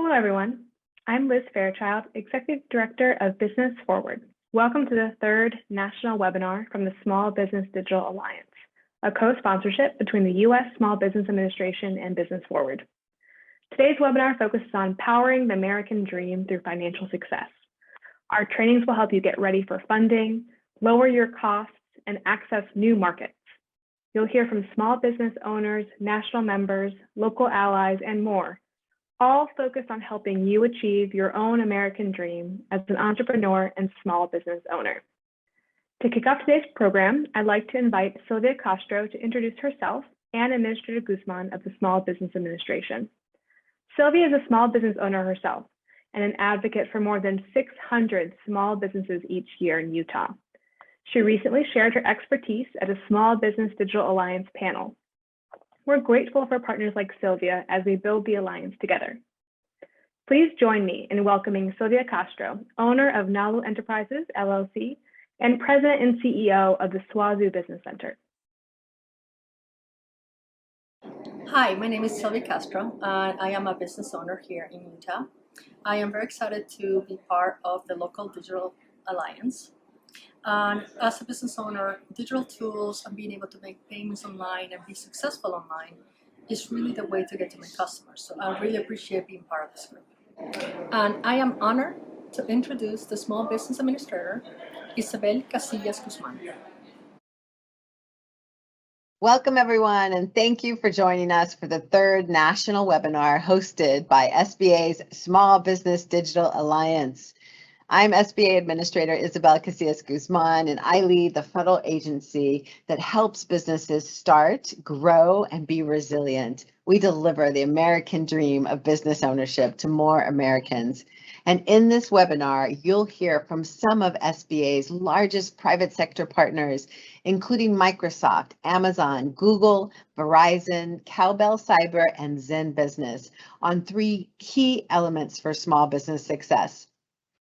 Hello, everyone. I'm Liz Fairchild, Executive Director of Business Forward. Welcome to the third national webinar from the Small Business Digital Alliance, a co-sponsorship between the U.S. Small Business Administration and Business Forward. Today's webinar focuses on powering the American dream through financial success. Our trainings will help you get ready for funding, lower your costs, and access new markets. You'll hear from small business owners, national members, local allies, and more, all focused on helping you achieve your own American dream as an entrepreneur and small business owner. To kick off today's program, I'd like to invite Silvia Castro to introduce herself and Administrator Guzman of the Small Business Administration. Silvia is a small business owner herself and an advocate for more than 600 small businesses each year in Utah. She recently shared her expertise at a Small Business Digital Alliance panel. We're grateful for partners like Silvia as we build the alliance together. Please join me in welcoming Silvia Castro, owner of Nalu Enterprises, LLC, and president and CEO of the SWAZU Business Center. Hi, my name is Silvia Castro, and I am a business owner here in Utah. I am very excited to be part of the local digital alliance. And as a business owner, digital tools and being able to make payments online and be successful online is really the way to get to my customers. So I really appreciate being part of this group. And I am honored to introduce the Small Business Administrator, Isabella Casillas Guzman. Welcome, everyone, and thank you for joining us for the third national webinar hosted by SBA's Small Business Digital Alliance. I'm SBA Administrator Isabella Casillas Guzman, and I lead the federal agency that helps businesses start, grow, and be resilient. We deliver the American dream of business ownership to more Americans. And in this webinar, you'll hear from some of SBA's largest private sector partners, including Microsoft, Amazon, Google, Verizon, Cowbell Cyber, and Zen Business, on three key elements for small business success: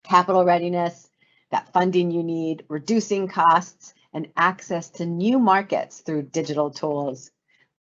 capital readiness, that funding you need, reducing costs, and access to new markets through digital tools.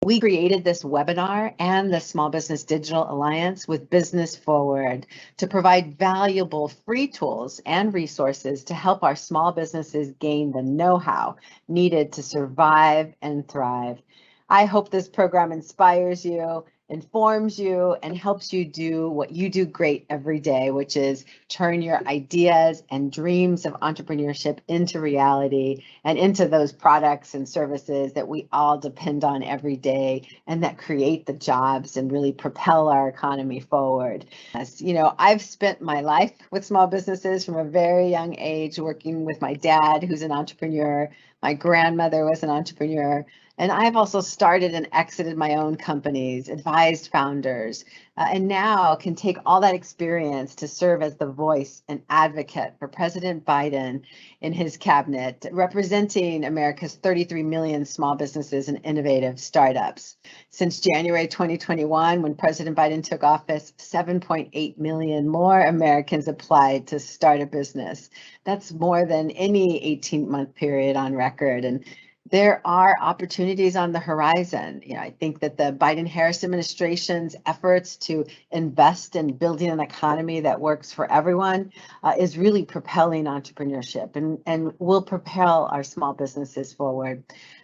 We created this webinar and the Small Business Digital Alliance with Business Forward to provide valuable free tools and resources to help our small businesses gain the know-how needed to survive and thrive. I hope this program inspires you, informs you, and helps you do what you do great every day, which is turn your ideas and dreams of entrepreneurship into reality and into those products and services that we all depend on every day and that create the jobs and really propel our economy forward. As you know, I've spent my life with small businesses from a very young age, working with my dad, who's an entrepreneur. My grandmother was an entrepreneur. And I've also started and exited my own companies, advised founders, and now can take all that experience to serve as the voice and advocate for President Biden in his cabinet, representing America's 33 million small businesses and innovative startups. Since January 2021, when President Biden took office, 7.8 million more Americans applied to start a business. That's more than any 18-month period on record. And there are opportunities on the horizon. I think that the Biden-Harris administration's efforts to invest in building an economy that works for everyone is really propelling entrepreneurship and will propel our small businesses forward.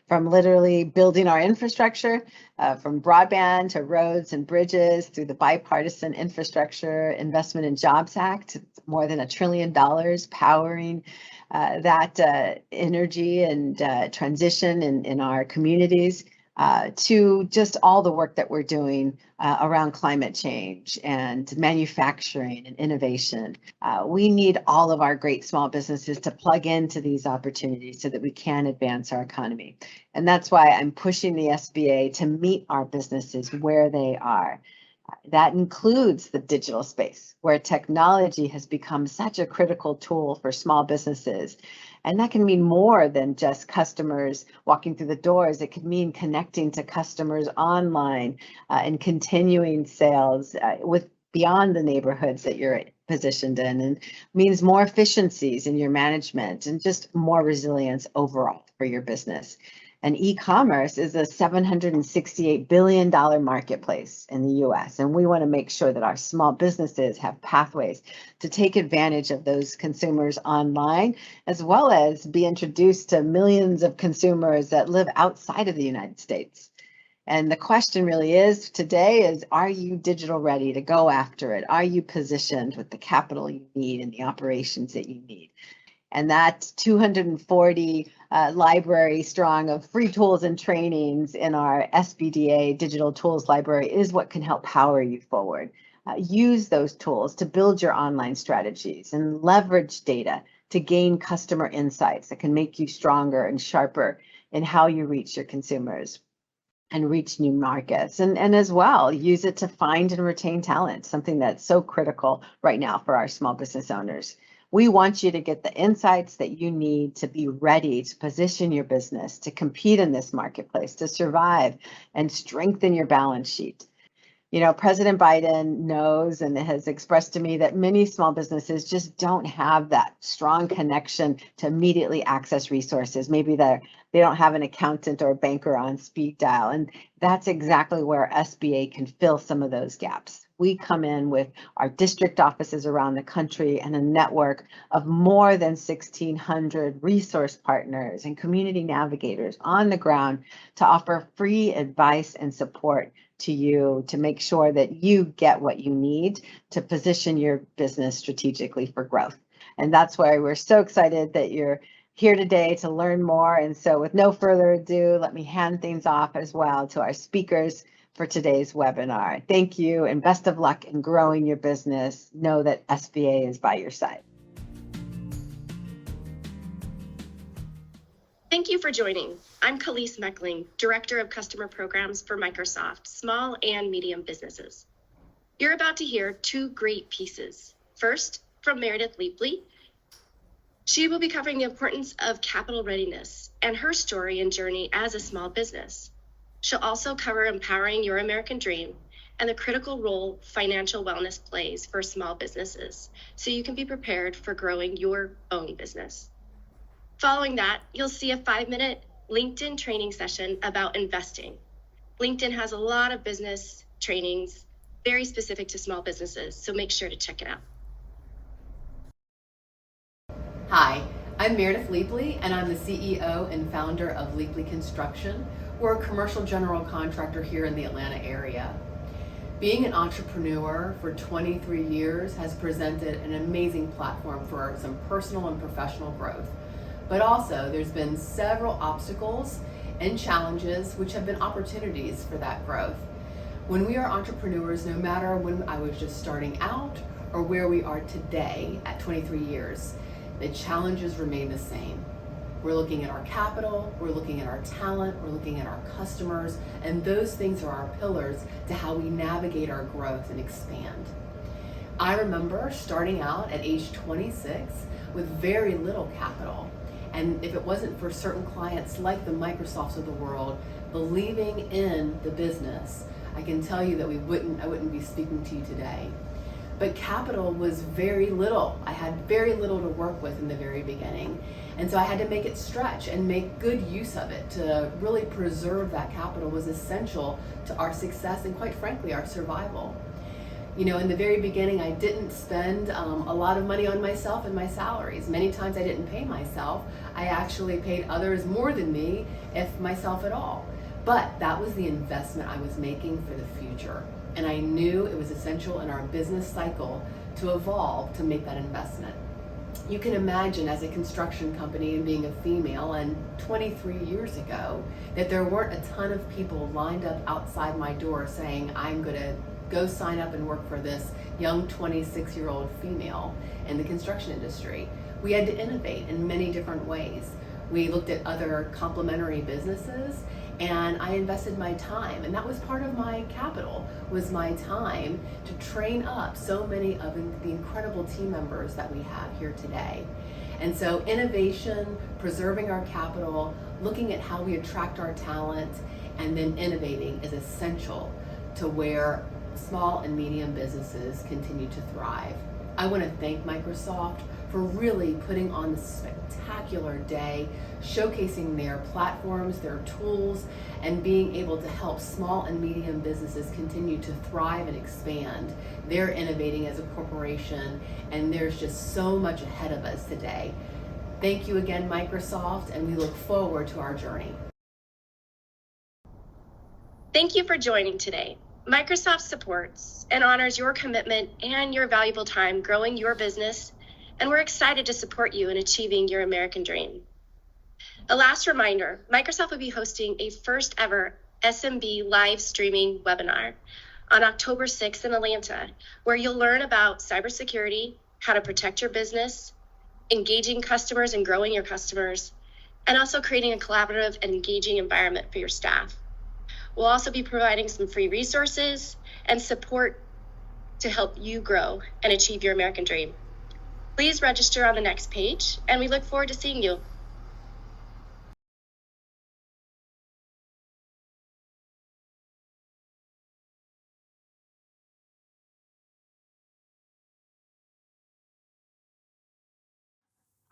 From literally building our infrastructure, from broadband to roads and bridges, through the bipartisan Infrastructure Investment and Jobs Act, more than $1 trillion powering that energy and transition in our communities, to just all the work that we're doing around climate change and manufacturing and innovation. We need all of our great small businesses to plug into these opportunities so that we can advance our economy. And that's why I'm pushing the SBA to meet our businesses where they are. That includes the digital space, where technology has become such a critical tool for small businesses. And that can mean more than just customers walking through the doors. It could mean connecting to customers online and continuing sales with beyond the neighborhoods that you're positioned in, and means more efficiencies in your management and just more resilience overall for your business. And e-commerce is a $768 billion marketplace in the US. And we want to make sure that our small businesses have pathways to take advantage of those consumers online, as well as be introduced to millions of consumers that live outside of the United States. And the question really is today is, are you digital ready to go after it? Are you positioned with the capital you need and the operations that you need? And that 240 library strong of free tools and trainings in our SBDA digital tools library is what can help power you forward. Use those tools to build your online strategies and leverage data to gain customer insights that can make you stronger and sharper in how you reach your consumers and reach new markets. And as well, use it to find and retain talent, something that's so critical right now for our small business owners. We want you to get the insights that you need to be ready to position your business, to compete in this marketplace, to survive and strengthen your balance sheet. You know, President Biden knows and has expressed to me that many small businesses just don't have that strong connection to immediately access resources. Maybe they don't have an accountant or a banker on speed dial. And that's exactly where SBA can fill some of those gaps. We come in with our district offices around the country and a network of more than 1,600 resource partners and community navigators on the ground to offer free advice and support to you to make sure that you get what you need to position your business strategically for growth. And that's why we're so excited that you're here today to learn more. And so with no further ado, let me hand things off as well to our speakers for today's webinar. Thank you and best of luck in growing your business. Know that SBA is by your side. Thank you for joining. I'm Kalees Meckling, Director of Customer Programs for Microsoft Small and Medium Businesses. You're about to hear two great pieces. First, from Meredith Leapley. She will be covering the importance of capital readiness and her story and journey as a small business. She'll also cover empowering your American dream and the critical role financial wellness plays for small businesses, so you can be prepared for growing your own business. Following that, you'll see a 5-minute LinkedIn training session about investing. LinkedIn has a lot of business trainings very specific to small businesses, so make sure to check it out. Hi, I'm Meredith Leapley, and I'm the CEO and founder of Leapley Construction. We're a commercial general contractor here in the Atlanta area. Being an entrepreneur for 23 years has presented an amazing platform for some personal and professional growth. But also, there's been several obstacles and challenges which have been opportunities for that growth. When we are entrepreneurs, no matter when I was just starting out or where we are today at 23 years, the challenges remain the same. We're looking at our capital, we're looking at our talent, we're looking at our customers, and those things are our pillars to how we navigate our growth and expand. I remember starting out at age 26 with very little capital. And if it wasn't for certain clients like the Microsofts of the world believing in the business, I can tell you that I wouldn't be speaking to you today. But capital was very little. I had very little to work with in the very beginning. And so I had to make it stretch and make good use of it. To really preserve that capital was essential to our success and, quite frankly, our survival. You know, in the very beginning, I didn't spend a lot of money on myself and my salaries. Many times I didn't pay myself. I actually paid others more than me, if myself at all. But that was the investment I was making for the future. And I knew it was essential in our business cycle to evolve to make that investment. You can imagine, as a construction company and being a female, and 23 years ago, that there weren't a ton of people lined up outside my door saying, I'm going to go sign up and work for this young 26-year-old female in the construction industry. We had to innovate in many different ways. We looked at other complementary businesses, and I invested my time, and that was part of my capital, was my time to train up so many of the incredible team members that we have here today. And so innovation, preserving our capital, looking at how we attract our talent, and then innovating is essential to where small and medium businesses continue to thrive. I want to thank Microsoft for really putting on this spectacular day, showcasing their platforms, their tools, and being able to help small and medium businesses continue to thrive and expand. They're innovating as a corporation, and there's just so much ahead of us today. Thank you again, Microsoft, and we look forward to our journey. Thank you for joining today. Microsoft supports and honors your commitment and your valuable time growing your business, and we're excited to support you in achieving your American dream. A last reminder, Microsoft will be hosting a first ever SMB live streaming webinar on October 6th in Atlanta, where you'll learn about cybersecurity, how to protect your business, engaging customers and growing your customers, and also creating a collaborative and engaging environment for your staff. We'll also be providing some free resources and support to help you grow and achieve your American dream. Please register on the next page, and we look forward to seeing you.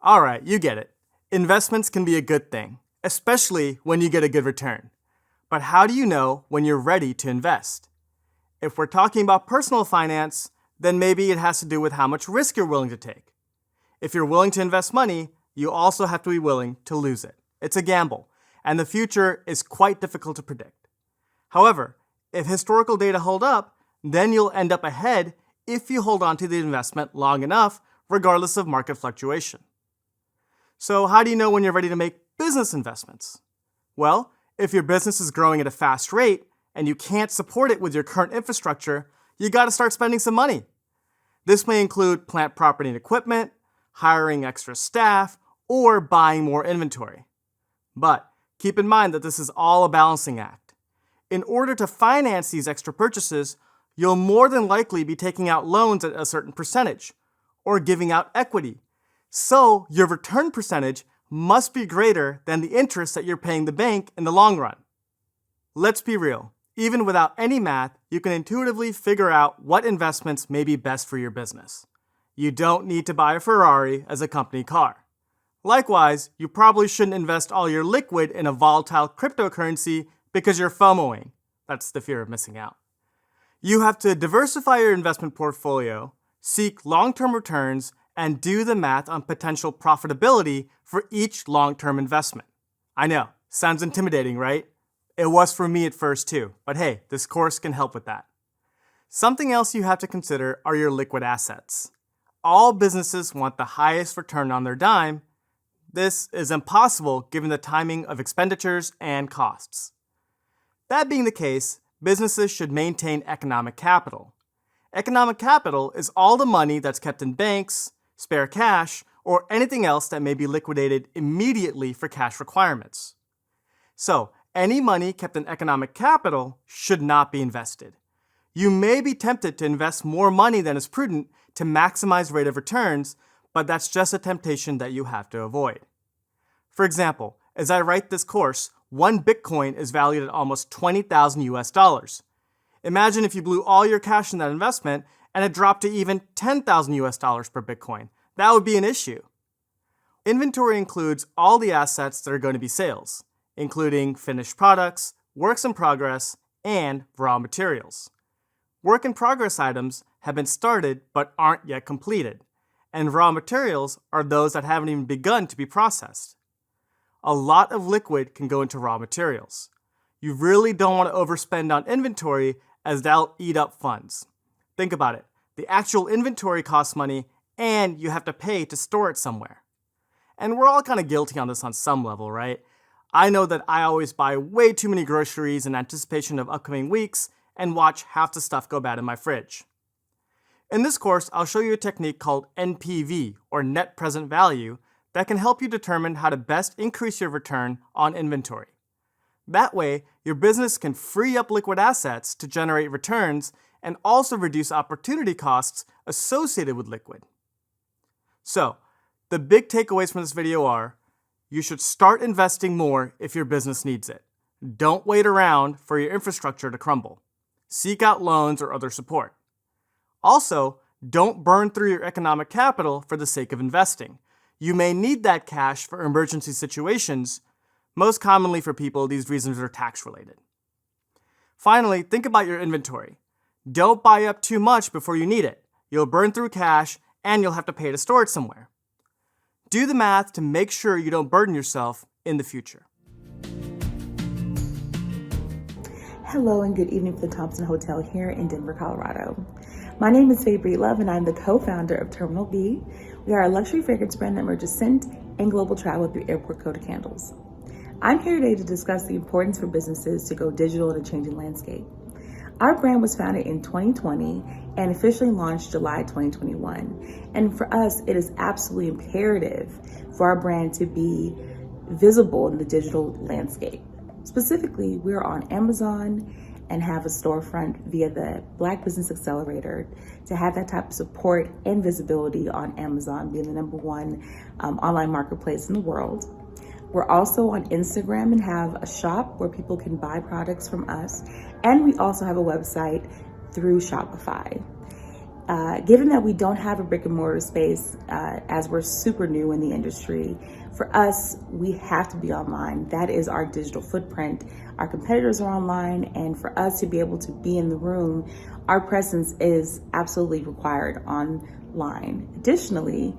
All right, you get it. Investments can be a good thing, especially when you get a good return. But how do you know when you're ready to invest? If we're talking about personal finance, then maybe it has to do with how much risk you're willing to take. If you're willing to invest money, you also have to be willing to lose it. It's a gamble, and the future is quite difficult to predict. However, if historical data hold up, then you'll end up ahead if you hold on to the investment long enough, regardless of market fluctuation. So how do you know when you're ready to make business investments? Well, if your business is growing at a fast rate and you can't support it with your current infrastructure, you got to start spending some money. This may include plant, property, and equipment, hiring extra staff, or buying more inventory. But keep in mind that this is all a balancing act. In order to finance these extra purchases, you'll more than likely be taking out loans at a certain percentage, or giving out equity. So your return percentage must be greater than the interest that you're paying the bank in the long run. Let's be real. Even without any math, you can intuitively figure out what investments may be best for your business. You don't need to buy a Ferrari as a company car. Likewise, you probably shouldn't invest all your liquid in a volatile cryptocurrency because you're FOMOing. That's the fear of missing out. You have to diversify your investment portfolio, seek long-term returns, and do the math on potential profitability for each long-term investment. I know, sounds intimidating, right? It was for me at first too, but hey, this course can help with that. Something else you have to consider are your liquid assets. All businesses want the highest return on their dime. This is impossible given the timing of expenditures and costs. That being the case, businesses should maintain economic capital. Economic capital is all the money that's kept in banks, spare cash, or anything else that may be liquidated immediately for cash requirements. So, any money kept in economic capital should not be invested. You may be tempted to invest more money than is prudent to maximize rate of returns, but that's just a temptation that you have to avoid. For example, as I write this course, one Bitcoin is valued at almost $20,000 US. Imagine if you blew all your cash in that investment and it dropped to even $10,000 US per Bitcoin. That would be an issue. Inventory includes all the assets that are going to be sales, including finished products, works in progress, and raw materials. Work in progress items have been started but aren't yet completed, and raw materials are those that haven't even begun to be processed. A lot of liquid can go into raw materials. You really don't want to overspend on inventory as that'll eat up funds. Think about it. The actual inventory costs money and you have to pay to store it somewhere. And we're all kind of guilty on this on some level, right? I know that I always buy way too many groceries in anticipation of upcoming weeks and watch half the stuff go bad in my fridge. In this course, I'll show you a technique called NPV, or net present value, that can help you determine how to best increase your return on inventory. That way, your business can free up liquid assets to generate returns and also reduce opportunity costs associated with liquid. So, the big takeaways from this video are, you should start investing more if your business needs it. Don't wait around for your infrastructure to crumble. Seek out loans or other support. Also, Don't burn through your economic capital for the sake of investing. You may need that cash for emergency situations. Most commonly for people, these reasons are tax-related. Finally, think about your inventory. Don't buy up too much before you need it. You'll burn through cash and you'll have to pay to store it somewhere. Do the math to make sure you don't burden yourself in the future. Hello and good evening from the Thompson Hotel here in Denver, Colorado. My name is Fay Breedlove and I'm the co-founder of Terminal B. We are a luxury fragrance brand that merges scent and global travel through airport-coated candles. I'm here today to discuss the importance for businesses to go digital in a changing landscape. Our brand was founded in 2020 and officially launched July 2021. And for us, it is absolutely imperative for our brand to be visible in the digital landscape. Specifically, we're on Amazon and have a storefront via the Black Business Accelerator to have that type of support and visibility on Amazon, being the #1 online marketplace in the world. We're also on Instagram and have a shop where people can buy products from us. And we also have a website through Shopify. Given that we don't have a brick and mortar space, as we're super new in the industry, for us, we have to be online. That is our digital footprint. Our competitors are online, and for us to be able to be in the room, our presence is absolutely required online. Additionally,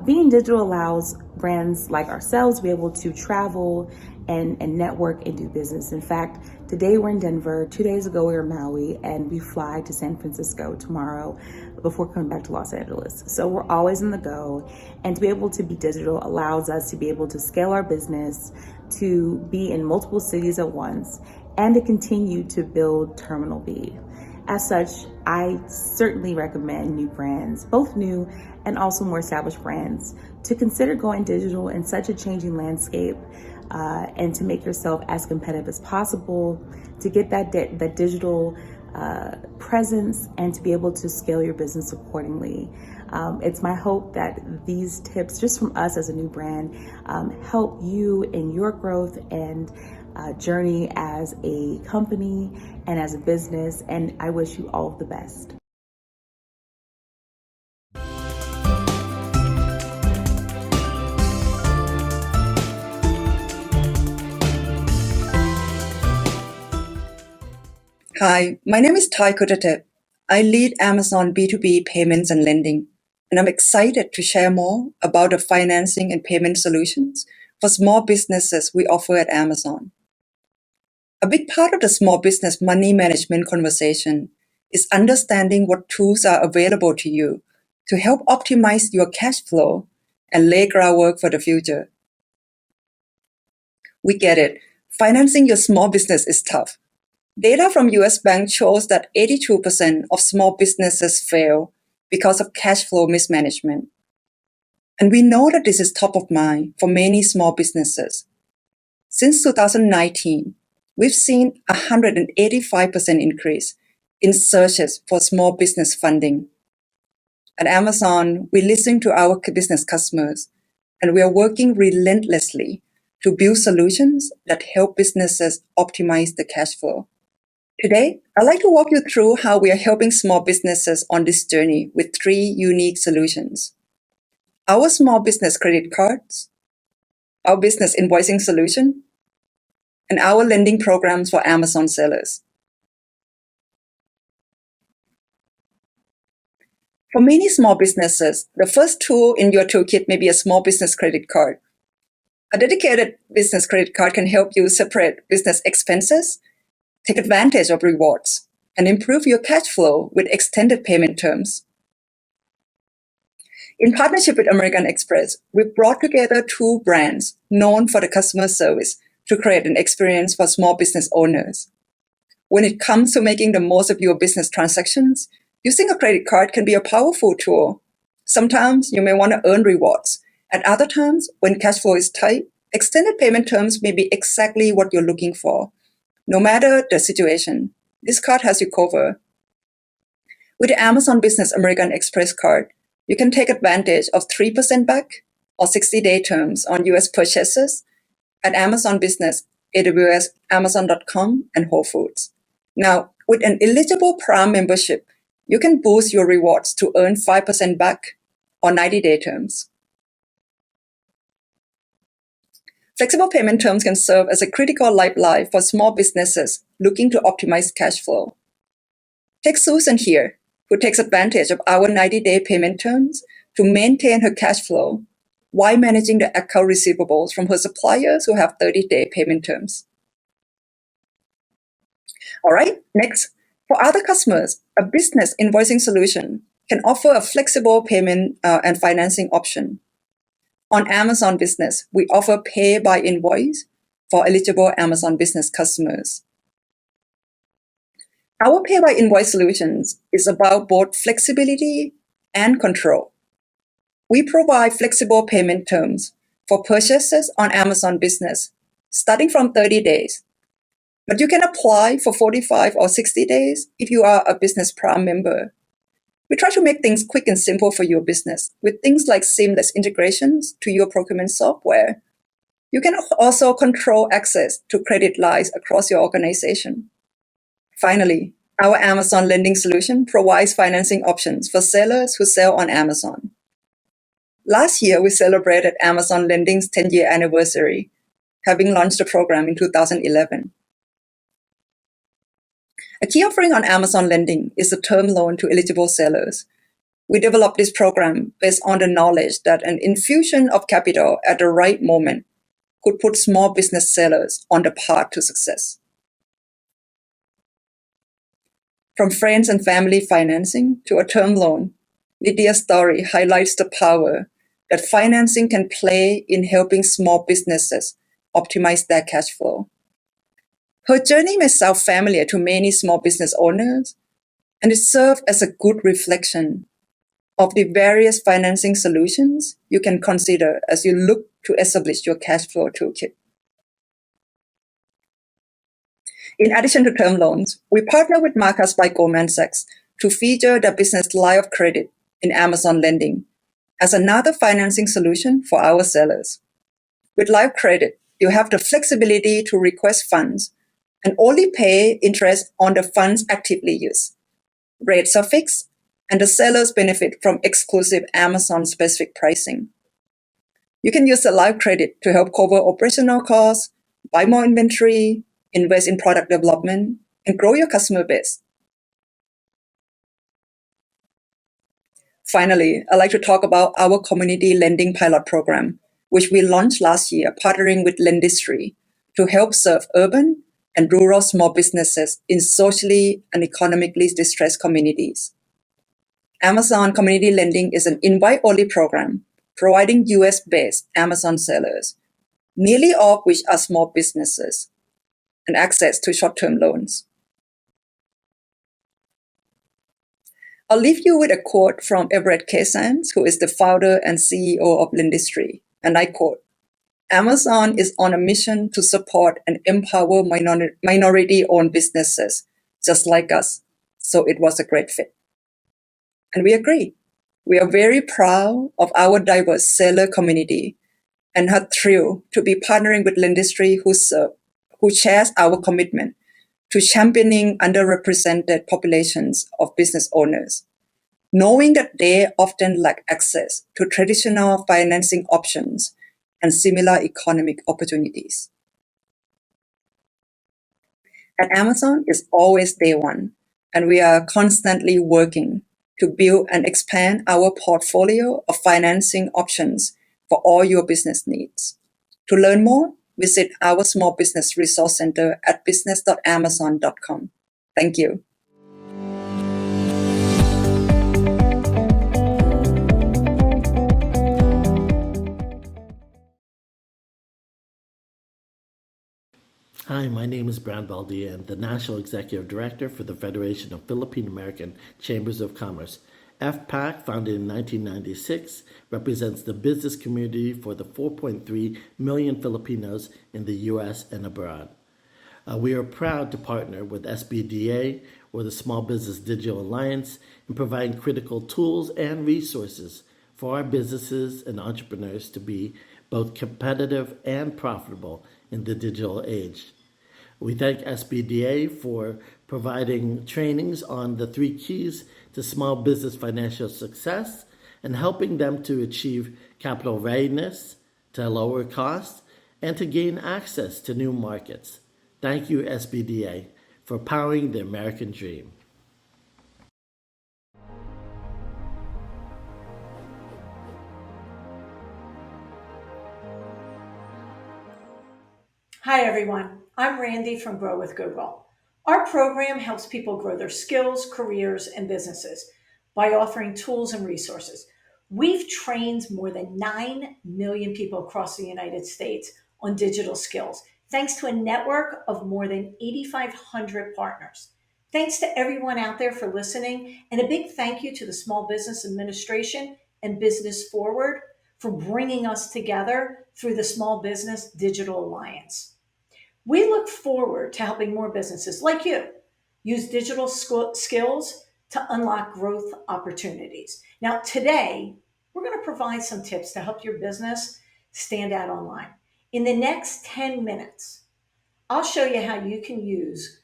being digital allows brands like ourselves to be able to travel and network and do business. In fact, today we're in Denver, 2 days ago we were in Maui, and we fly to San Francisco tomorrow before coming back to Los Angeles. So we're always in the go, and to be able to be digital allows us to be able to scale our business, to be in multiple cities at once, and to continue to build Terminal B. As such, I certainly recommend new brands, both new and also more established brands, to consider going digital in such a changing landscape, and to make yourself as competitive as possible, to get that digital presence and to be able to scale your business accordingly. It's my hope that these tips, just from us as a new brand, help you in your growth and journey as a company and as a business, and I wish you all of the best. Hi, my name is Koottatep. I lead Amazon B2B payments and lending, and I'm excited to share more about the financing and payment solutions for small businesses we offer at Amazon. A big part of the small business money management conversation is understanding what tools are available to you to help optimize your cash flow and lay groundwork for the future. We get it. Financing your small business is tough. Data from US Bank shows that 82% of small businesses fail because of cash flow mismanagement. And we know that this is top of mind for many small businesses. Since 2019, we've seen a 185% increase in searches for small business funding. At Amazon, we listen to our business customers, and we are working relentlessly to build solutions that help businesses optimize the cash flow. Today, I'd like to walk you through how we are helping small businesses on this journey with 3 unique solutions: our small business credit cards, our business invoicing solution, and our lending programs for Amazon sellers. For many small businesses, the first tool in your toolkit may be a small business credit card. A dedicated business credit card can help you separate business expenses, take advantage of rewards, and improve your cash flow with extended payment terms. In partnership with American Express, we've brought together 2 brands known for the customer service to create an experience for small business owners. When it comes to making the most of your business transactions, using a credit card can be a powerful tool. Sometimes you may want to earn rewards. At other times, when cash flow is tight, extended payment terms may be exactly what you're looking for. No matter the situation, this card has you covered. With the Amazon Business American Express card, you can take advantage of 3% back or 60-day terms on US purchases at Amazon Business, AWS, Amazon.com, and Whole Foods. Now, with an eligible Prime membership, you can boost your rewards to earn 5% back on 90-day terms. Flexible payment terms can serve as a critical lifeline for small businesses looking to optimize cash flow. Take Susan here, who takes advantage of our 90-day payment terms to maintain her cash flow while managing the account receivables from her suppliers who have 30-day payment terms. All right, next, for other customers, a business invoicing solution can offer a flexible payment and financing option. On Amazon Business, we offer pay by invoice for eligible Amazon Business customers. Our pay by invoice solutions is about both flexibility and control. We provide flexible payment terms for purchases on Amazon Business, starting from 30 days. But you can apply for 45 or 60 days if you are a Business Prime member. We try to make things quick and simple for your business with things like seamless integrations to your procurement software. You can also control access to credit lines across your organization. Finally, our Amazon lending solution provides financing options for sellers who sell on Amazon. Last year, we celebrated Amazon Lending's 10-year anniversary, having launched the program in 2011. A key offering on Amazon Lending is a term loan to eligible sellers. We developed this program based on the knowledge that an infusion of capital at the right moment could put small business sellers on the path to success. From friends and family financing to a term loan, Lydia's story highlights the power that financing can play in helping small businesses optimize their cash flow. Her journey may sound familiar to many small business owners, and it serves as a good reflection of the various financing solutions you can consider as you look to establish your cash flow toolkit. In addition to term loans, we partner with Marcus by Goldman Sachs to feature the business line of credit in Amazon Lending as another financing solution for our sellers. With Live Credit, you have the flexibility to request funds and only pay interest on the funds actively used. Rates are fixed, and the sellers benefit from exclusive Amazon-specific pricing. You can use the Live Credit to help cover operational costs, buy more inventory, invest in product development, and grow your customer base. Finally, I'd like to talk about our community lending pilot program, which we launched last year, partnering with Lendistry to help serve urban and rural small businesses in socially and economically distressed communities. Amazon Community Lending is an invite-only program providing US-based Amazon sellers, nearly all of which are small businesses, and access to short-term loans. I'll leave you with a quote from Everett K. Sands, who is the founder and CEO of Lendistry, and I quote, "Amazon is on a mission to support and empower minority-owned businesses just like us, so it was a great fit." And we agree. We are very proud of our diverse seller community and are thrilled to be partnering with Lendistry, who shares our commitment to championing underrepresented populations of business owners, knowing that they often lack access to traditional financing options and similar economic opportunities. At Amazon, it's always day one, and we are constantly working to build and expand our portfolio of financing options for all your business needs. To learn more, visit our Small Business Resource Center at business.amazon.com. Thank you. Hi, my name is Brad Baldia. I'm the National Executive Director for the Federation of Philippine American Chambers of Commerce. FPAC, founded in 1996, represents the business community for the 4.3 million Filipinos in the U.S. and abroad. We are proud to partner with SBDA, or the Small Business Digital Alliance, in providing critical tools and resources for our businesses and entrepreneurs to be both competitive and profitable in the digital age. We thank SBDA for providing trainings on the 3 keys to small business financial success and helping them to achieve capital readiness, to lower costs, and to gain access to new markets. Thank you, SBDA, for powering the American dream. Hi everyone, I'm Randi from Grow with Google. Our program helps people grow their skills, careers, and businesses by offering tools and resources. We've trained more than 9 million people across the United States on digital skills, thanks to a network of more than 8,500 partners. Thanks to everyone out there for listening, and a big thank you to the Small Business Administration and Business Forward for bringing us together through the Small Business Digital Alliance. We look forward to helping more businesses like you use digital skills to unlock growth opportunities. Now, today, we're going to provide some tips to help your business stand out online. In the next 10 minutes, I'll show you how you can use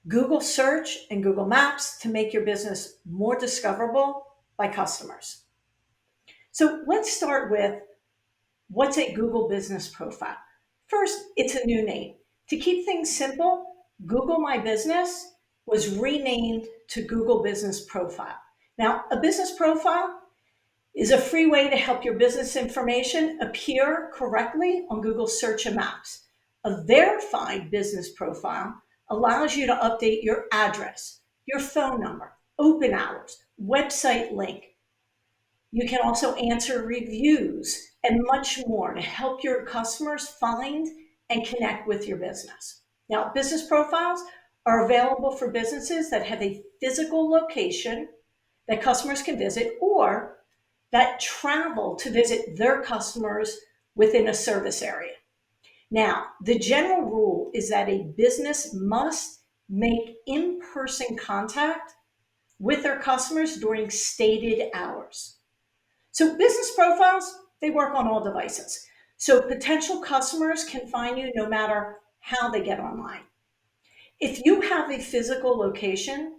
Google Search and Google Maps to make your business more discoverable by customers. So let's start with what's a Google Business Profile. First, it's a new name. To keep things simple, Google My Business was renamed to Google Business Profile. Now, a business profile is a free way to help your business information appear correctly on Google Search and Maps. A verified business profile allows you to update your address, your phone number, open hours, website link. You can also answer reviews and much more to help your customers find and connect with your business. Now, business profiles are available for businesses that have a physical location that customers can visit or that travel to visit their customers within a service area. Now, the general rule is that a business must make in-person contact with their customers during stated hours. So business profiles, they work on all devices. So potential customers can find you no matter how they get online. If you have a physical location,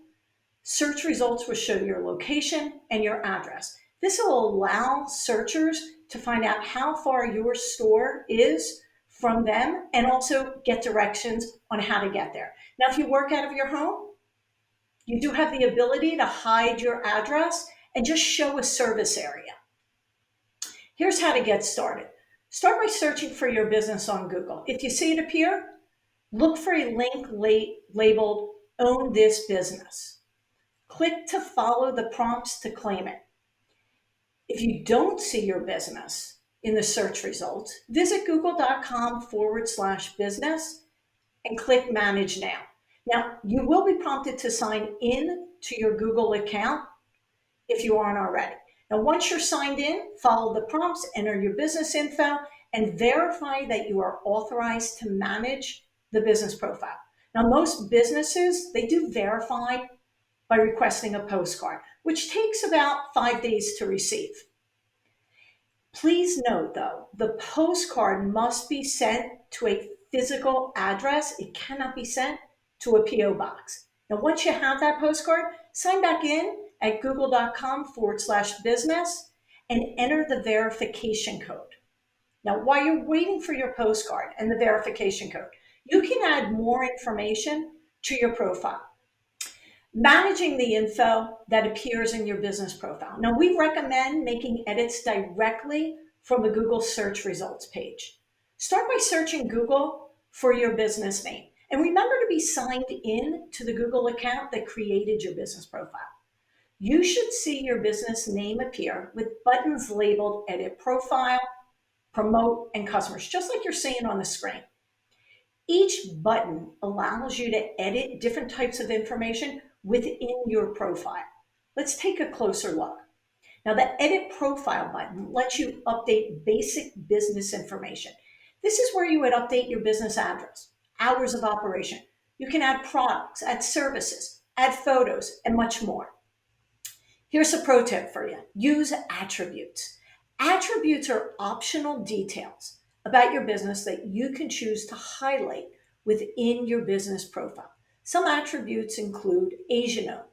search results will show your location and your address. This will allow searchers to find out how far your store is from them and also get directions on how to get there. Now, if you work out of your home, you do have the ability to hide your address and just show a service area. Here's how to get started. Start by searching for your business on Google. If you see it appear, look for a link labeled Own This Business. Click to follow the prompts to claim it. If you don't see your business in the search results, visit google.com/business and click Manage Now. Now, you will be prompted to sign in to your Google account if you aren't already. Now, once you're signed in, follow the prompts, enter your business info, and verify that you are authorized to manage the business profile. Now, most businesses, they do verify by requesting a postcard, which takes about 5 days to receive. Please note, though, the postcard must be sent to a physical address. It cannot be sent to a P.O. box. Now, once you have that postcard, sign back in at google.com/business and enter the verification code. Now, while you're waiting for your postcard and the verification code, you can add more information to your profile. Managing the info that appears in your business profile. Now, we recommend making edits directly from the Google search results page. Start by searching Google for your business name. And remember to be signed in to the Google account that created your business profile. You should see your business name appear with buttons labeled Edit Profile, Promote, and Customers, just like you're seeing on the screen. Each button allows you to edit different types of information within your profile. Let's take a closer look. Now, the Edit Profile button lets you update basic business information. This is where you would update your business address, hours of operation. You can add products, add services, add photos, and much more. Here's a pro tip for you. Use attributes. Attributes are optional details about your business that you can choose to highlight within your business profile. Some attributes include Asian-owned,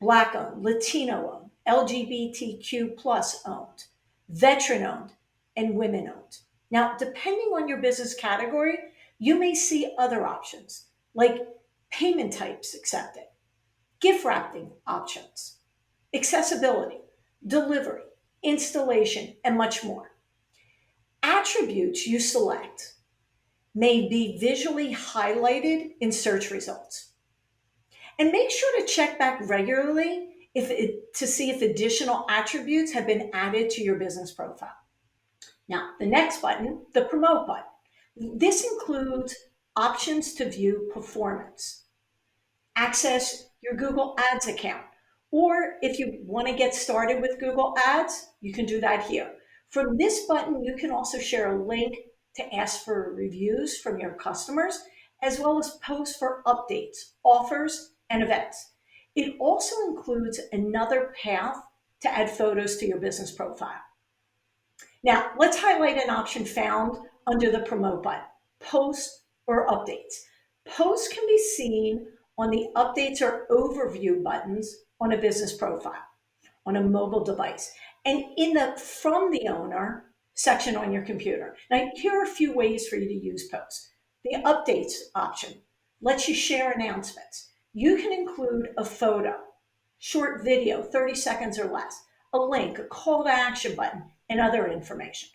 Black-owned, Latino-owned, LGBTQ plus owned, veteran-owned, and women-owned. Now, depending on your business category, you may see other options like payment types accepted, gift wrapping options, accessibility, delivery, installation, and much more. Attributes you select may be visually highlighted in search results. And make sure to check back regularly to see if additional attributes have been added to your business profile. Now, the next button, the Promote button. This includes options to view performance, access your Google Ads account, or if you want to get started with Google Ads, you can do that here. From this button, you can also share a link to ask for reviews from your customers, as well as post for updates, offers, and events. It also includes another path to add photos to your business profile. Now, let's highlight an option found under the Promote button, Posts or Updates. Posts can be seen on the Updates or Overview buttons on a business profile, on a mobile device, and in the From the Owner section on your computer. Now, here are a few ways for you to use Posts. The Updates option lets you share announcements. You can include a photo, short video, 30 seconds or less, a link, a call to action button, and other information.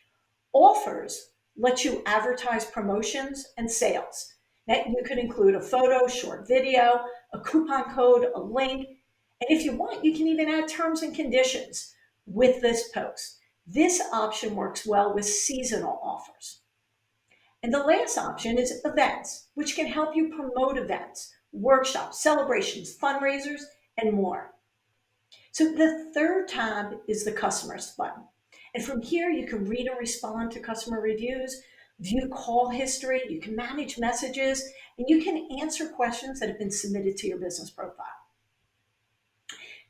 Offers let you advertise promotions and sales. Now, you could include a photo, short video, a coupon code, a link, and if you want, you can even add terms and conditions with this post. This option works well with seasonal offers. And the last option is Events, which can help you promote events, workshops, celebrations, fundraisers, and more. So the third tab is the Customers button. And from here, you can read and respond to customer reviews, view call history, you can manage messages, and you can answer questions that have been submitted to your business profile.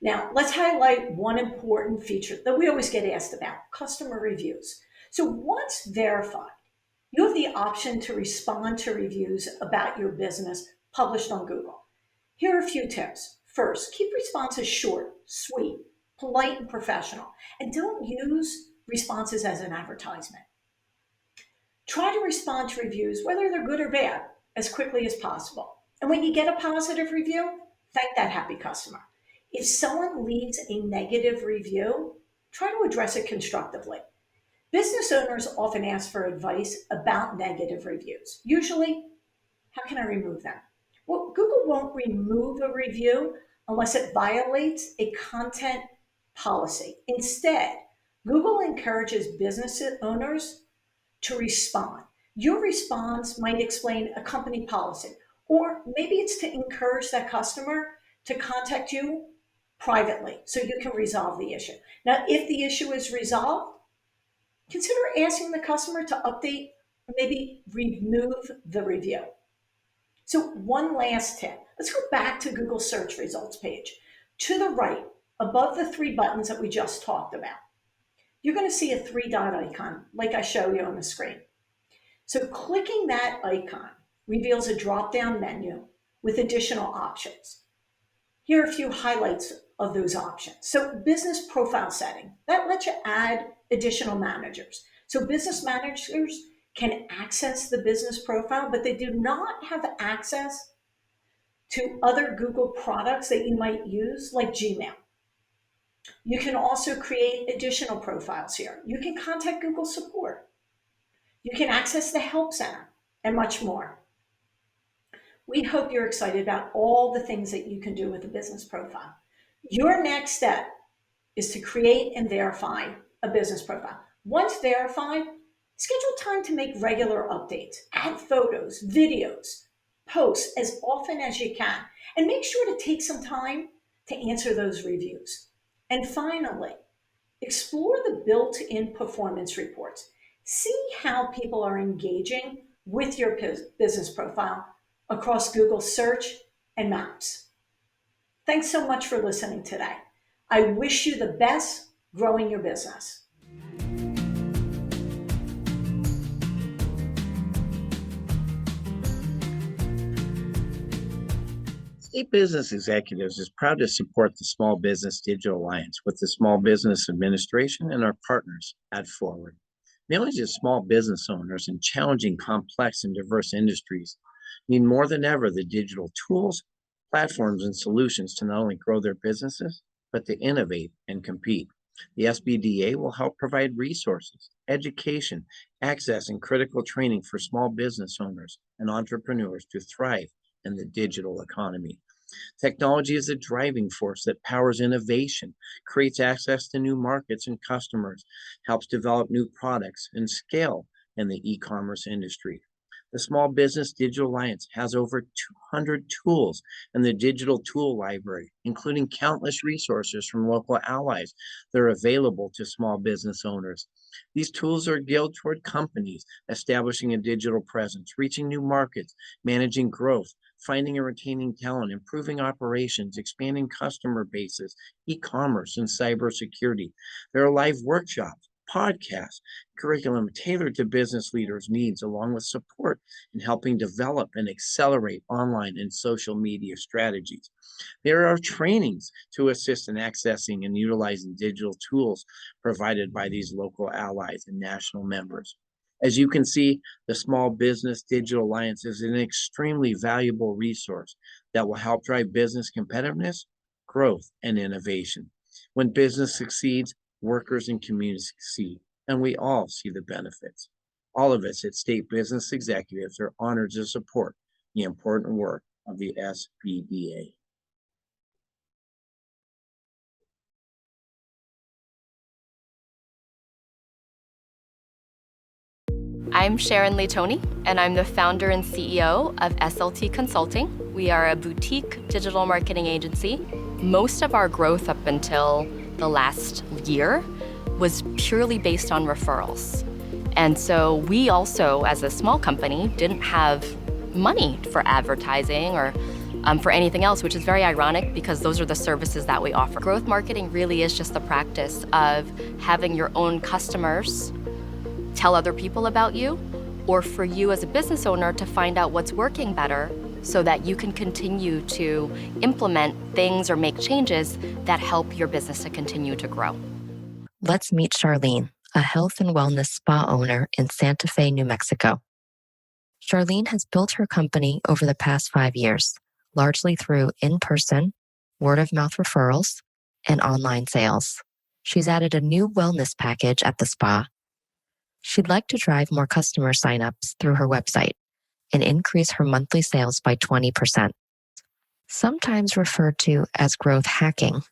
Now, let's highlight one important feature that we always get asked about, customer reviews. So once verified, you have the option to respond to reviews about your business published on Google. Here are a few tips. First, keep responses short, sweet, polite, and professional, and don't use responses as an advertisement. Try to respond to reviews, whether they're good or bad, as quickly as possible. And when you get a positive review, thank that happy customer. If someone leaves a negative review, try to address it constructively. Business owners often ask for advice about negative reviews. Usually, how can I remove them? Well, Google won't remove a review unless it violates a content policy. Instead, Google encourages business owners to respond. Your response might explain a company policy, or maybe it's to encourage that customer to contact you privately so you can resolve the issue. Now, if the issue is resolved, consider asking the customer to update or maybe remove the review. So one last tip. Let's go back to Google search results page. To the right, above the three buttons that we just talked about, you're going to see a three-dot icon like I show you on the screen. So clicking that icon reveals a drop-down menu with additional options. Here are a few highlights of those options. So business profile setting, that lets you add additional managers. So business managers can access the business profile, but they do not have access to other Google products that you might use, like Gmail. You can also create additional profiles here. You can contact Google support. You can access the Help Center and much more. We hope you're excited about all the things that you can do with a business profile. Your next step is to create and verify a business profile. Once verified, schedule time to make regular updates, add photos, videos, posts as often as you can, and make sure to take some time to answer those reviews. And finally, explore the built-in performance reports. See how people are engaging with your business profile across Google Search and Maps. Thanks so much for listening today. I wish you the best growing your business. State Business Executives is proud to support the Small Business Digital Alliance with the Small Business Administration and our partners at Forward. Millions of small business owners in challenging, complex, and diverse industries need more than ever the digital tools, platforms, and solutions to not only grow their businesses, but to innovate and compete. The SBDA will help provide resources, education, access, and critical training for small business owners and entrepreneurs to thrive in the digital economy. Technology is a driving force that powers innovation, creates access to new markets and customers, helps develop new products, and scale in the e-commerce industry. The Small Business Digital Alliance has over 200 tools in the digital tool library, including countless resources from local allies that are available to small business owners. These tools are geared toward companies establishing a digital presence, reaching new markets, managing growth, finding and retaining talent, improving operations, expanding customer bases, e-commerce, and cybersecurity. There are live workshops, podcasts, curriculum tailored to business leaders' needs, along with support in helping develop and accelerate online and social media strategies. There are trainings to assist in accessing and utilizing digital tools provided by these local allies and national members. As you can see, the Small Business Digital Alliance is an extremely valuable resource that will help drive business competitiveness, growth, and innovation. When business succeeds, workers and communities succeed, and we all see the benefits. All of us at State Business Executives are honored to support the important work of the SBDA. I'm Sharon Lee Thony, and I'm the founder and CEO of SLT Consulting. We are a boutique digital marketing agency. Most of our growth up until the last year was purely based on referrals. And so we also, as a small company, didn't have money for advertising or for anything else, which is very ironic because those are the services that we offer. Growth marketing really is just the practice of having your own customers tell other people about you, or for you as a business owner to find out what's working better so that you can continue to implement things or make changes that help your business to continue to grow. Let's meet Charlene, a health and wellness spa owner in Santa Fe, New Mexico. Charlene has built her company over the past 5 years, largely through in-person, word-of-mouth referrals, and online sales. She's added a new wellness package at the spa. She'd like to drive more customer signups through her website and increase her monthly sales by 20%. Sometimes referred to as growth hacking,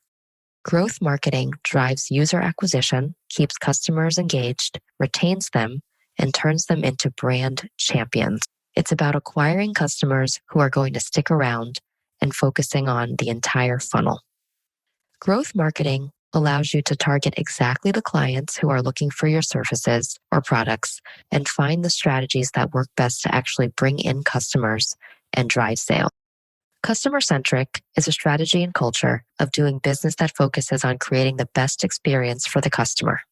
growth marketing drives user acquisition, keeps customers engaged, retains them, and turns them into brand champions. It's about acquiring customers who are going to stick around and focusing on the entire funnel. Growth marketing allows you to target exactly the clients who are looking for your services or products and find the strategies that work best to actually bring in customers and drive sales. Customer-centric is a strategy and culture of doing business that focuses on creating the best experience for the customer.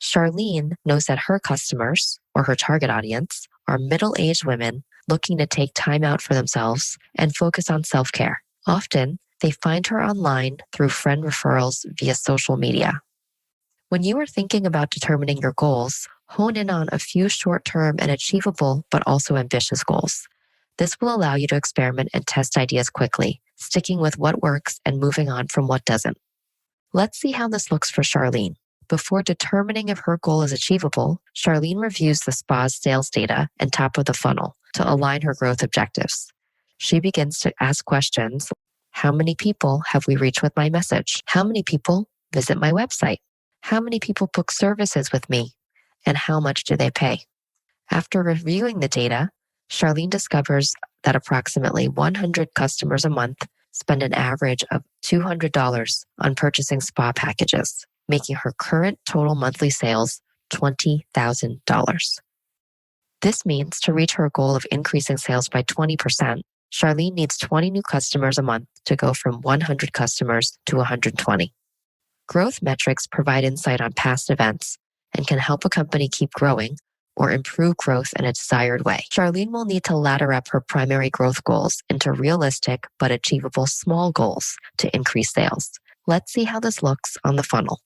Charlene knows that her customers, or her target audience, are middle-aged women looking to take time out for themselves and focus on self-care. Often, they find her online through friend referrals via social media. When you are thinking about determining your goals, hone in on a few short-term and achievable but also ambitious goals. This will allow you to experiment and test ideas quickly, sticking with what works and moving on from what doesn't. Let's see how this looks for Charlene. Before determining if her goal is achievable, Charlene reviews the spa's sales data and top of the funnel to align her growth objectives. She begins to ask questions. How many people have we reached with my message? How many people visit my website? How many people book services with me? And how much do they pay? After reviewing the data, Charlene discovers that approximately 100 customers a month spend an average of $200 on purchasing spa packages, making her current total monthly sales $20,000. This means to reach her goal of increasing sales by 20%, Charlene needs 20 new customers a month to go from 100 customers to 120. Growth metrics provide insight on past events and can help a company keep growing or improve growth in a desired way. Charlene will need to ladder up her primary growth goals into realistic but achievable small goals to increase sales. Let's see how this looks on the funnel.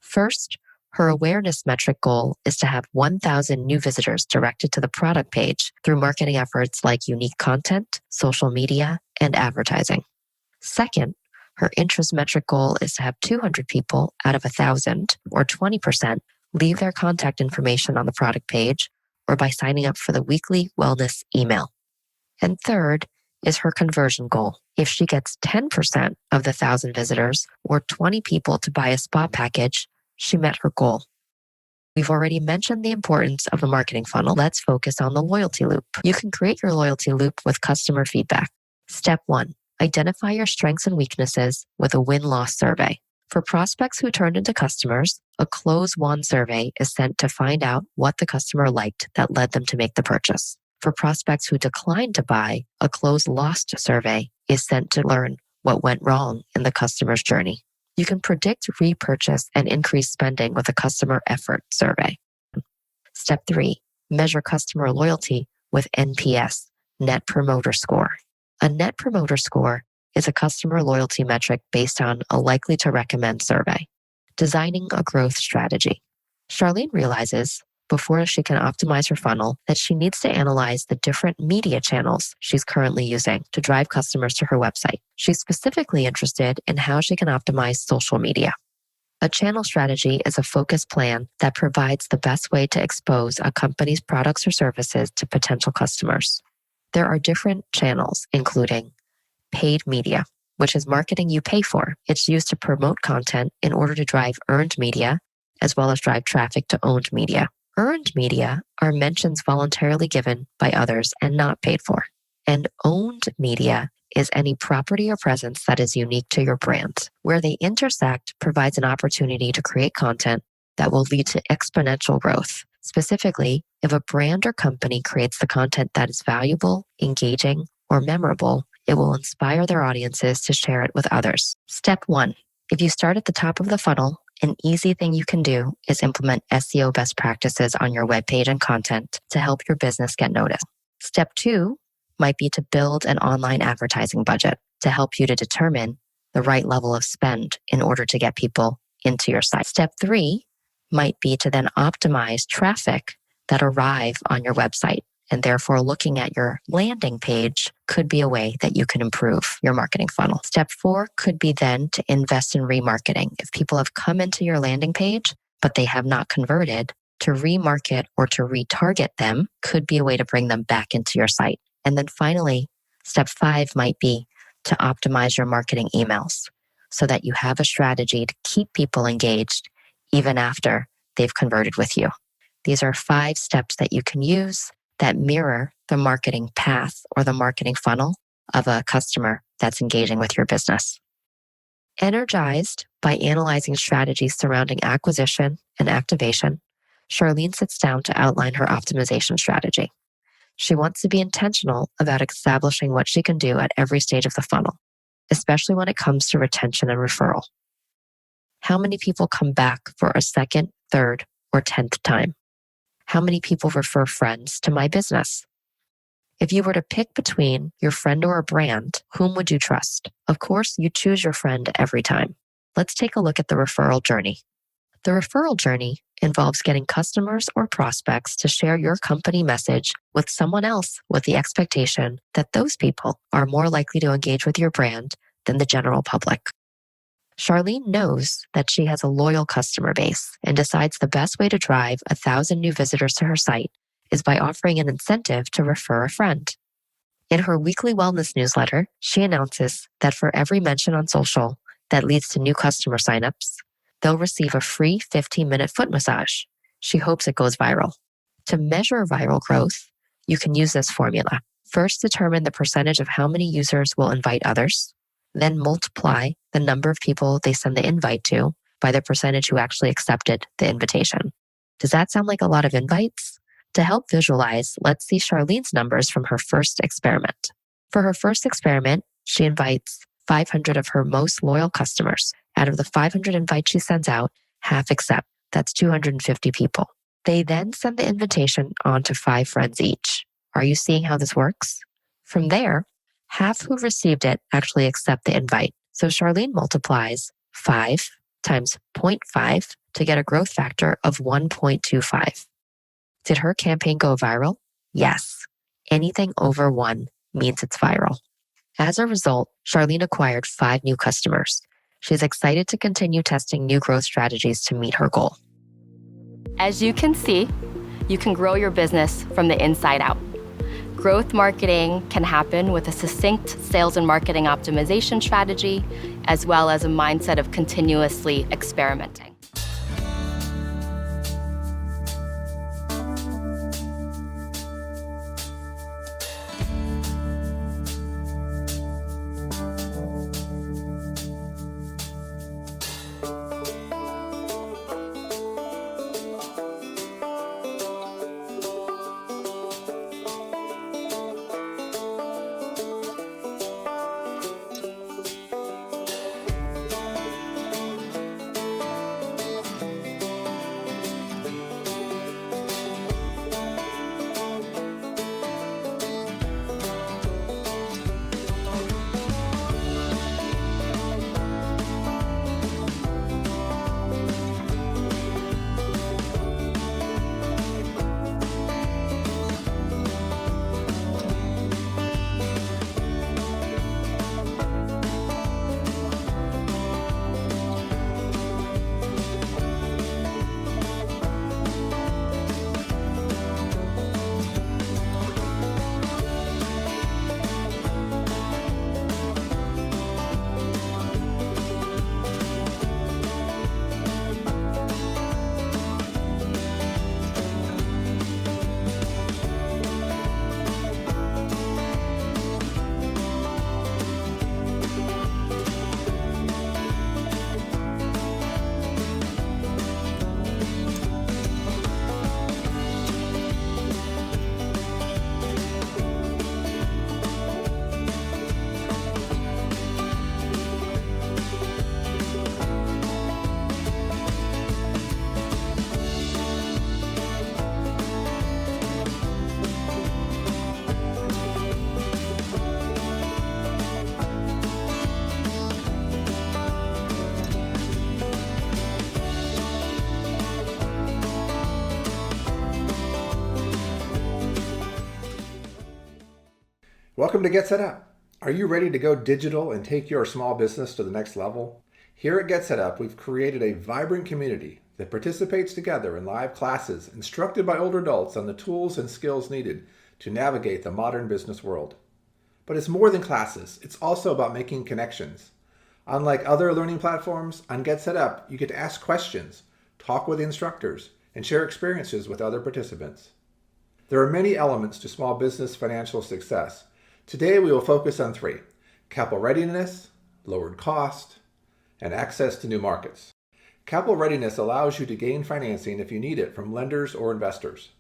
First, her awareness metric goal is to have 1,000 new visitors directed to the product page through marketing efforts like unique content, social media, and advertising. Second, her interest metric goal is to have 200 people out of 1,000, or 20%, leave their contact information on the product page or by signing up for the weekly wellness email. And third is her conversion goal. If she gets 10% of the 1,000 visitors or 20 people to buy a spa package, she met her goal. We've already mentioned the importance of the marketing funnel. Let's focus on the loyalty loop. You can create your loyalty loop with customer feedback. Step 1, identify your strengths and weaknesses with a win-loss survey. For prospects who turned into customers, a close-won survey is sent to find out what the customer liked that led them to make the purchase. For prospects who declined to buy, a close-lost survey is sent to learn what went wrong in the customer's journey. You can predict repurchase and increase spending with a customer effort survey. Step 3, measure customer loyalty with NPS, Net Promoter Score. A Net Promoter Score is a customer loyalty metric based on a likely to recommend survey. Designing a growth strategy. Charlene realizes before she can optimize her funnel that she needs to analyze the different media channels she's currently using to drive customers to her website. She's specifically interested in how she can optimize social media. A channel strategy is a focused plan that provides the best way to expose a company's products or services to potential customers. There are different channels, including paid media, which is marketing you pay for. It's used to promote content in order to drive earned media, as well as drive traffic to owned media. Earned media are mentions voluntarily given by others and not paid for. And owned media is any property or presence that is unique to your brand. Where they intersect provides an opportunity to create content that will lead to exponential growth. Specifically, if a brand or company creates the content that is valuable, engaging, or memorable, it will inspire their audiences to share it with others. Step 1. If you start at the top of the funnel, an easy thing you can do is implement SEO best practices on your webpage and content to help your business get noticed. Step 2 might be to build an online advertising budget to help you to determine the right level of spend in order to get people into your site. Step 3 might be to then optimize traffic that arrive on your website. And therefore, looking at your landing page could be a way that you can improve your marketing funnel. Step 4 could be then to invest in remarketing. If people have come into your landing page, but they have not converted, to remarket or to retarget them could be a way to bring them back into your site. And then finally, step 5 might be to optimize your marketing emails so that you have a strategy to keep people engaged even after they've converted with you. These are 5 steps that you can use that mirror the marketing path or the marketing funnel of a customer that's engaging with your business. Energized by analyzing strategies surrounding acquisition and activation, Charlene sits down to outline her optimization strategy. She wants to be intentional about establishing what she can do at every stage of the funnel, especially when it comes to retention and referral. How many people come back for a second, third, or 10th time? How many people refer friends to my business? If you were to pick between your friend or a brand, whom would you trust? Of course, you choose your friend every time. Let's take a look at the referral journey. The referral journey involves getting customers or prospects to share your company message with someone else with the expectation that those people are more likely to engage with your brand than the general public. Charlene knows that she has a loyal customer base and decides the best way to drive 1,000 new visitors to her site is by offering an incentive to refer a friend. In her weekly wellness newsletter, she announces that for every mention on social that leads to new customer signups, they'll receive a free 15-minute foot massage. She hopes it goes viral. To measure viral growth, you can use this formula. First, determine the percentage of how many users will invite others. Then multiply the number of people they send the invite to by the percentage who actually accepted the invitation. Does that sound like a lot of invites? To help visualize, let's see Charlene's numbers from her first experiment. For her first experiment, she invites 500 of her most loyal customers. Out of the 500 invites she sends out, half accept. That's 250 people. They then send the invitation on to 5 friends each. Are you seeing how this works? From there, half who received it actually accept the invite. So Charlene multiplies 5 times 0.5 to get a growth factor of 1.25. Did her campaign go viral? Yes. Anything over 1 means it's viral. As a result, Charlene acquired 5 new customers. She's excited to continue testing new growth strategies to meet her goal. As you can see, you can grow your business from the inside out. Growth marketing can happen with a succinct sales and marketing optimization strategy, as well as a mindset of continuously experimenting. Welcome to GetSetUp. Are you ready to go digital and take your small business to the next level? Here at GetSetUp, we've created a vibrant community that participates together in live classes instructed by older adults on the tools and skills needed to navigate the modern business world. But it's more than classes. It's also about making connections. Unlike other learning platforms, on GetSetUp, you get to ask questions, talk with instructors, and share experiences with other participants. There are many elements to small business financial success. Today, we will focus on 3: capital readiness, lowered cost, and access to new markets. Capital readiness allows you to gain financing if you need it from lenders or investors.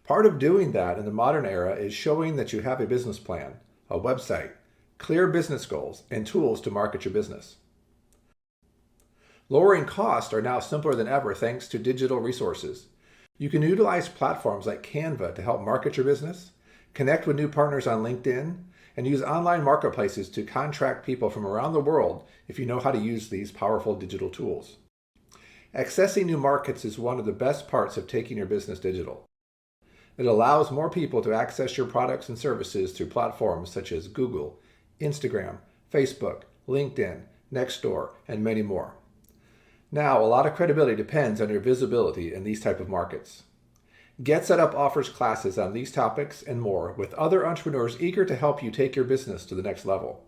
Part of doing that in the modern era is showing that you have a business plan, a website, clear business goals, and tools to market your business. Lowering costs are now simpler than ever thanks to digital resources. You can utilize platforms like Canva to help market your business, connect with new partners on LinkedIn, and use online marketplaces to contract people from around the world if you know how to use these powerful digital tools. Accessing new markets is one of the best parts of taking your business digital. It allows more people to access your products and services through platforms such as Google, Instagram, Facebook, LinkedIn, Nextdoor, and many more. Now, a lot of credibility depends on your visibility in these type of markets. GetSetUp offers classes on these topics and more with other entrepreneurs eager to help you take your business to the next level.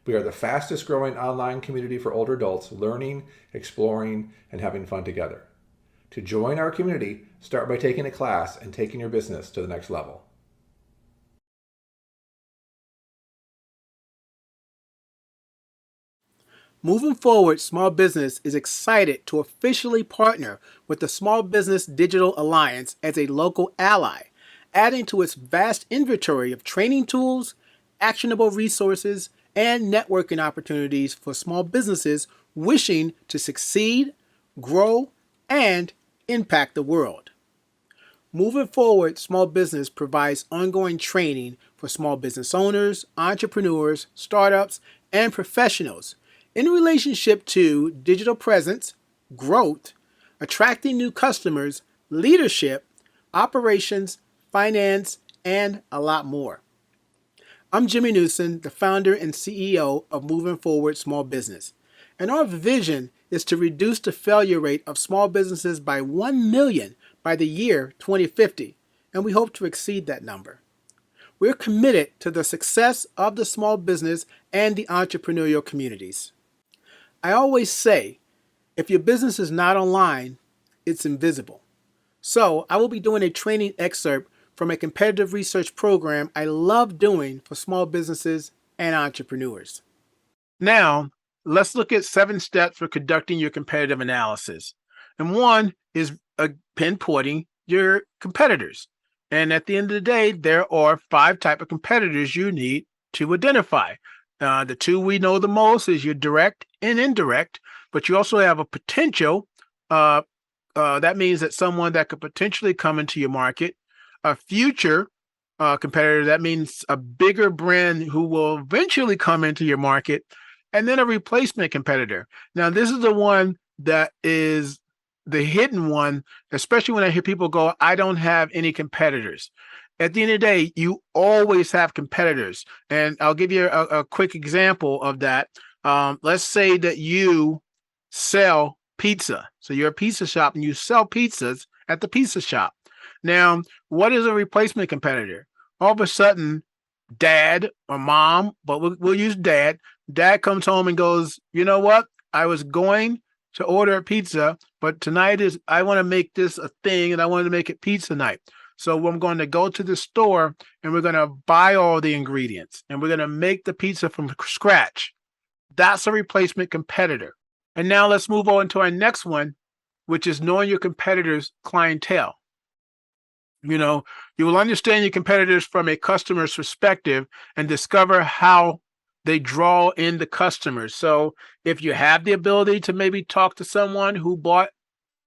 We are the fastest growing online community for older adults learning, exploring, and having fun together. To join our community, start by taking a class and taking your business to the next level. Moving forward, small business is excited to officially partner with the Small Business Digital Alliance as a local ally, adding to its vast inventory of training tools, actionable resources, and networking opportunities for small businesses wishing to succeed, grow, and impact the world. Moving Forward Small Business provides ongoing training for small business owners, entrepreneurs, startups, and professionals in relationship to digital presence, growth, attracting new customers, leadership, operations, finance, and a lot more. I'm Jimmy Newson, the founder and CEO of Moving Forward Small Business, and our vision is to reduce the failure rate of small businesses by 1 million by the year 2050, and we hope to exceed that number. We're committed to the success of the small business and the entrepreneurial communities. I always say, if your business is not online, it's invisible. So I will be doing a training excerpt from a competitive research program I love doing for small businesses and entrepreneurs. Now, let's look at 7 steps for conducting your competitive analysis. And one is pinpointing your competitors. And at the end of the day, there are 5 types of competitors you need to identify. The 2 we know the most is your direct and indirect, but you also have a potential. That means that someone that could potentially come into your market, a future competitor, that means a bigger brand who will eventually come into your market, and then a replacement competitor. Now, this is the one that is the hidden one, especially when I hear people go, I don't have any competitors. At the end of the day, you always have competitors. And I'll give you a quick example of that. Let's say that you sell pizza. So you're a pizza shop and you sell pizzas at the pizza shop. Now, what is a replacement competitor? All of a sudden, dad or mom, but we'll use dad. Dad comes home and goes, you know what? I was going to order a pizza, but tonight I want to make this a thing and I wanted to make it pizza night. So I'm going to go to the store and we're going to buy all the ingredients and we're going to make the pizza from scratch. That's a replacement competitor. And now let's move on to our next one, which is knowing your competitors' clientele. You know, you will understand your competitors from a customer's perspective and discover how they draw in the customers. So if you have the ability to maybe talk to someone who bought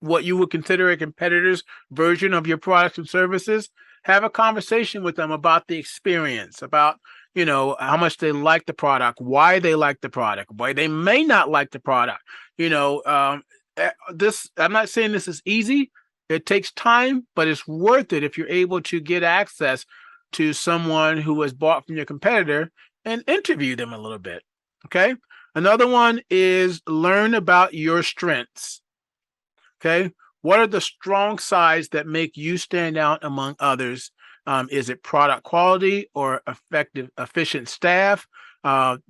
what you would consider a competitor's version of your products and services, have a conversation with them about the experience, about, you know, how much they like the product, why they like the product, why they may not like the product. You know, I'm not saying this is easy. It takes time, but it's worth it if you're able to get access to someone who has bought from your competitor and interview them a little bit. Okay. Another one is learn about your strengths. Okay. What are the strong sides that make you stand out among others? Is it product quality or efficient staff? With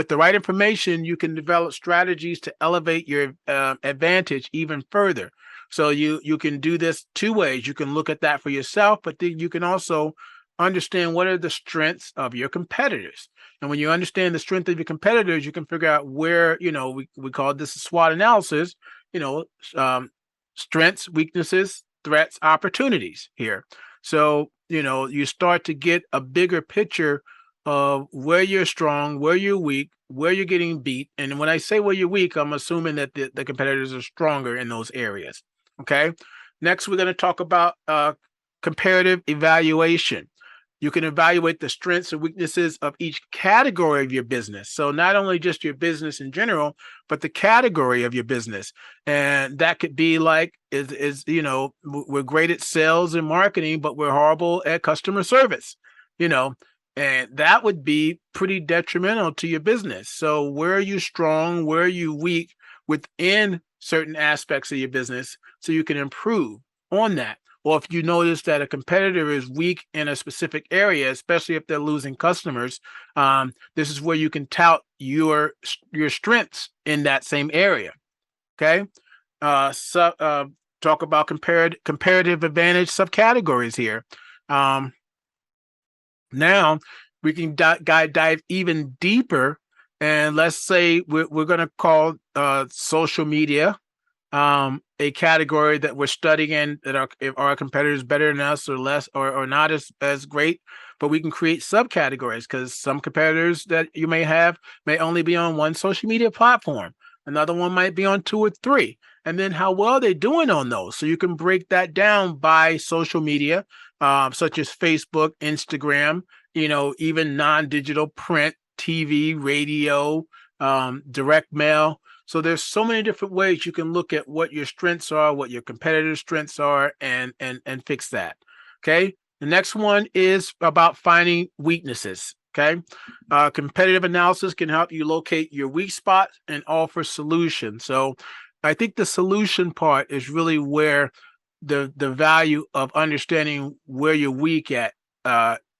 the right information, you can develop strategies to elevate your advantage even further. So you can do this 2 ways. You can look at that for yourself, but then you can also understand what are the strengths of your competitors. And when you understand the strength of your competitors, you can figure out where, you know, we call this a SWOT analysis, you know, strengths, weaknesses, threats, opportunities here. So, you know, you start to get a bigger picture of where you're strong, where you're weak, where you're getting beat. And when I say where you're weak, I'm assuming that the competitors are stronger in those areas. Okay. Next, we're going to talk about comparative evaluation. You can evaluate the strengths and weaknesses of each category of your business. So not only just your business in general, but the category of your business. And that could be like, you know, we're great at sales and marketing, but we're horrible at customer service, you know, and that would be pretty detrimental to your business. So where are you strong? Where are you weak within certain aspects of your business so you can improve on that? Or if you notice that a competitor is weak in a specific area, especially if they're losing customers, this is where you can tout your strengths in that same area. Okay. Talk about comparative advantage subcategories here. Now we can dive even deeper, and let's say we're going to call social media a category that we're studying that are our competitors better than us or less or not as great, but we can create subcategories because some competitors that you may have may only be on one social media platform. Another one might be on 2 or 3. And then how well they're doing on those. So you can break that down by social media, such as Facebook, Instagram, even non-digital print, TV, radio, direct mail. So there's so many different ways you can look at what your strengths are, what your competitors' strengths are, and fix that. Okay. The next one is about finding weaknesses. Okay. Competitive analysis can help you locate your weak spots and offer solutions. So I think the solution part is really where the value of understanding where you're weak at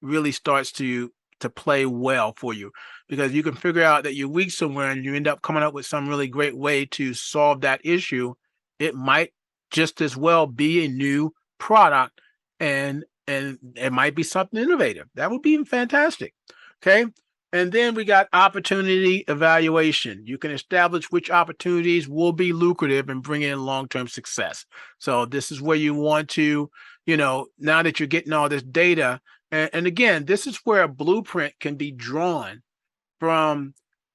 really starts to play well for you, because you can figure out that you're weak somewhere and you end up coming up with some really great way to solve that issue. It might just as well be a new product, and it might be something innovative. That would be fantastic. Okay. And then we got opportunity evaluation. You can establish which opportunities will be lucrative and bring in long-term success. So this is where you want to, now that you're getting all this data, and again, this is where a blueprint can be drawn from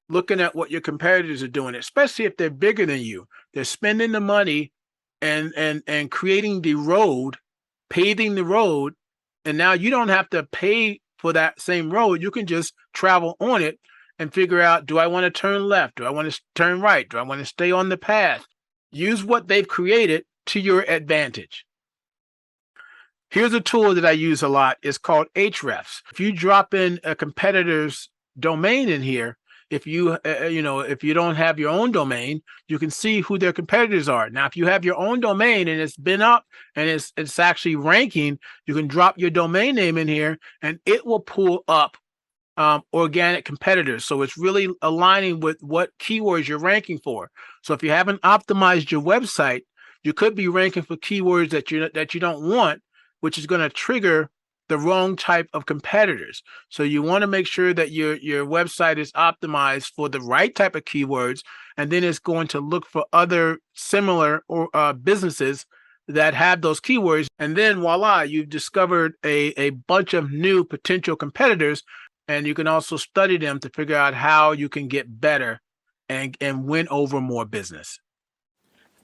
looking at what your competitors are doing, especially if they're bigger than you. They're spending the money and creating the road, paving the road, and now you don't have to pay for that same road. You can just travel on it and figure out, do I want to turn left? Do I want to turn right? Do I want to stay on the path? Use what they've created to your advantage. Here's a tool that I use a lot. It's called Hrefs. If you drop in a competitor's domain in here, if you don't have your own domain, you can see who their competitors are. Now, if you have your own domain and it's been up and it's actually ranking, you can drop your domain name in here and it will pull up organic competitors. So it's really aligning with what keywords you're ranking for. So if you haven't optimized your website, you could be ranking for keywords that you don't want, which is going to trigger the wrong type of competitors. So you want to make sure that your website is optimized for the right type of keywords, and then it's going to look for other similar businesses that have those keywords. And then voila, you've discovered a bunch of new potential competitors, and you can also study them to figure out how you can get better and win over more business.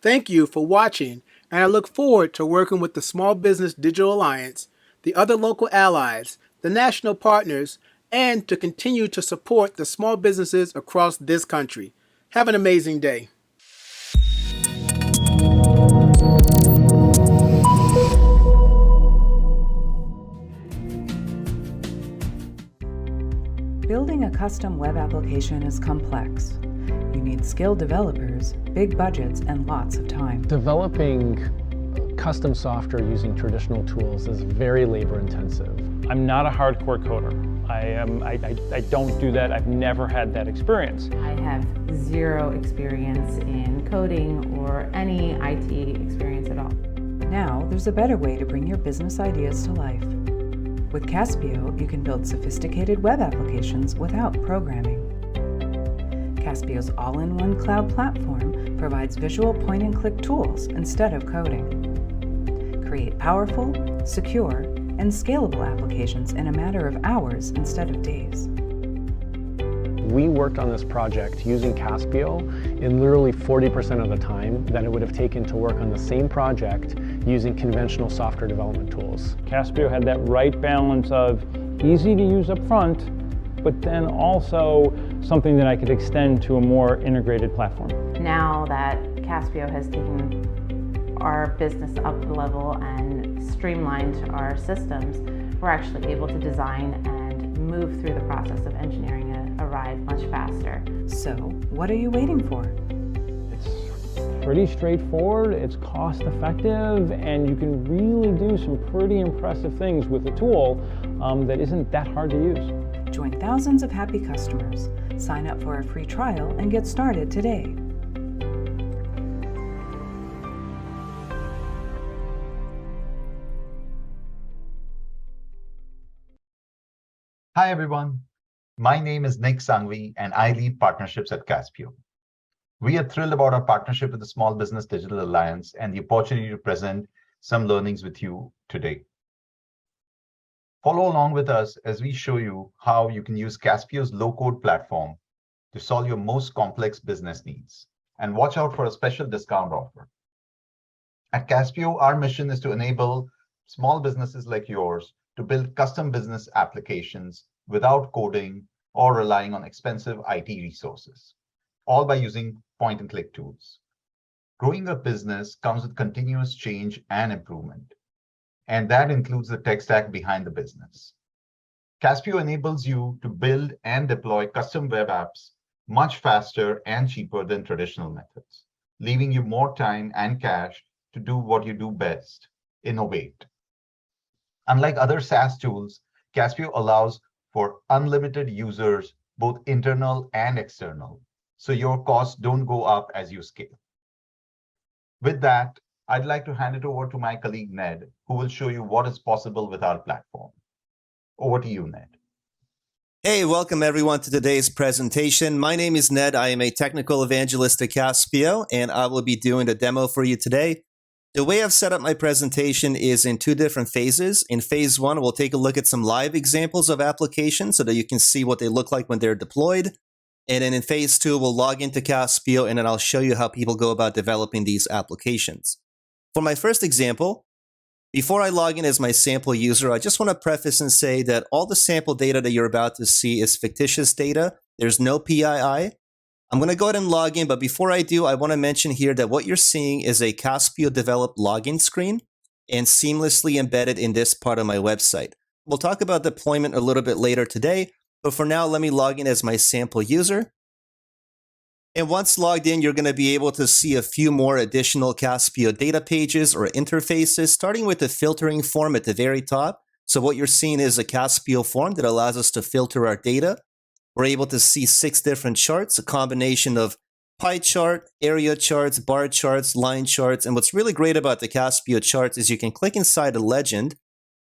Thank you for watching, and I look forward to working with the Small Business Digital Alliance, the other local allies, the national partners, and to continue to support the small businesses across this country. Have an amazing day. Building a custom web application is complex. You need skilled developers, big budgets, and lots of time. Developing custom software using traditional tools is very labor intensive. I'm not a hardcore coder. I don't do that. I've never had that experience. I have zero experience in coding or any IT experience at all. Now, there's a better way to bring your business ideas to life. With Caspio, you can build sophisticated web applications without programming. Caspio's all-in-one cloud platform provides visual point-and-click tools instead of coding. Create powerful, secure, and scalable applications in a matter of hours instead of days. We worked on this project using Caspio in literally 40% of the time that it would have taken to work on the same project using conventional software development tools. Caspio had that right balance of easy to use up front, but then also something that I could extend to a more integrated platform. Now that Caspio has taken our business up a level and streamlined our systems, we're actually able to design and move through the process of engineering a ride much faster. So, what are you waiting for? It's pretty straightforward, it's cost effective, and you can really do some pretty impressive things with a tool that isn't that hard to use. Join thousands of happy customers. Sign up for a free trial and get started today. Hi everyone, my name is Nik Sanghvi and I lead partnerships at Caspio. We are thrilled about our partnership with the Small Business Digital Alliance and the opportunity to present some learnings with you today. Follow along with us as we show you how you can use Caspio's low-code platform to solve your most complex business needs and watch out for a special discount offer. At Caspio, our mission is to enable small businesses like yours to build custom business applications without coding or relying on expensive IT resources, all by using point-and-click tools. Growing a business comes with continuous change and improvement, and that includes the tech stack behind the business. Caspio enables you to build and deploy custom web apps much faster and cheaper than traditional methods, leaving you more time and cash to do what you do best, innovate. Unlike other SaaS tools, Caspio allows for unlimited users, both internal and external, so your costs don't go up as you scale. With that, I'd like to hand it over to my colleague Ned, who will show you what is possible with our platform. Over to you, Ned. Hey, welcome everyone to today's presentation. My name is Ned. I am a technical evangelist at Caspio, and I will be doing a demo for you today. The way I've set up my presentation is in two different phases. In phase one, we'll take a look at some live examples of applications so that you can see what they look like when they're deployed. And then in phase two, we'll log into Caspio, and then I'll show you how people go about developing these applications. For my first example, before I log in as my sample user, I just want to preface and say that all the sample data that you're about to see is fictitious data. There's no PII. I'm going to go ahead and log in, but before I do, I want to mention here that what you're seeing is a Caspio developed login screen and seamlessly embedded in this part of my website. We'll talk about deployment a little bit later today, but for now, let me log in as my sample user. And once logged in, you're going to be able to see a few more additional Caspio data pages or interfaces, starting with the filtering form at the very top. So what you're seeing is a Caspio form that allows us to filter our data. We're able to see 6 different charts, a combination of pie chart, area charts, bar charts, line charts. And what's really great about the Caspio charts is you can click inside a legend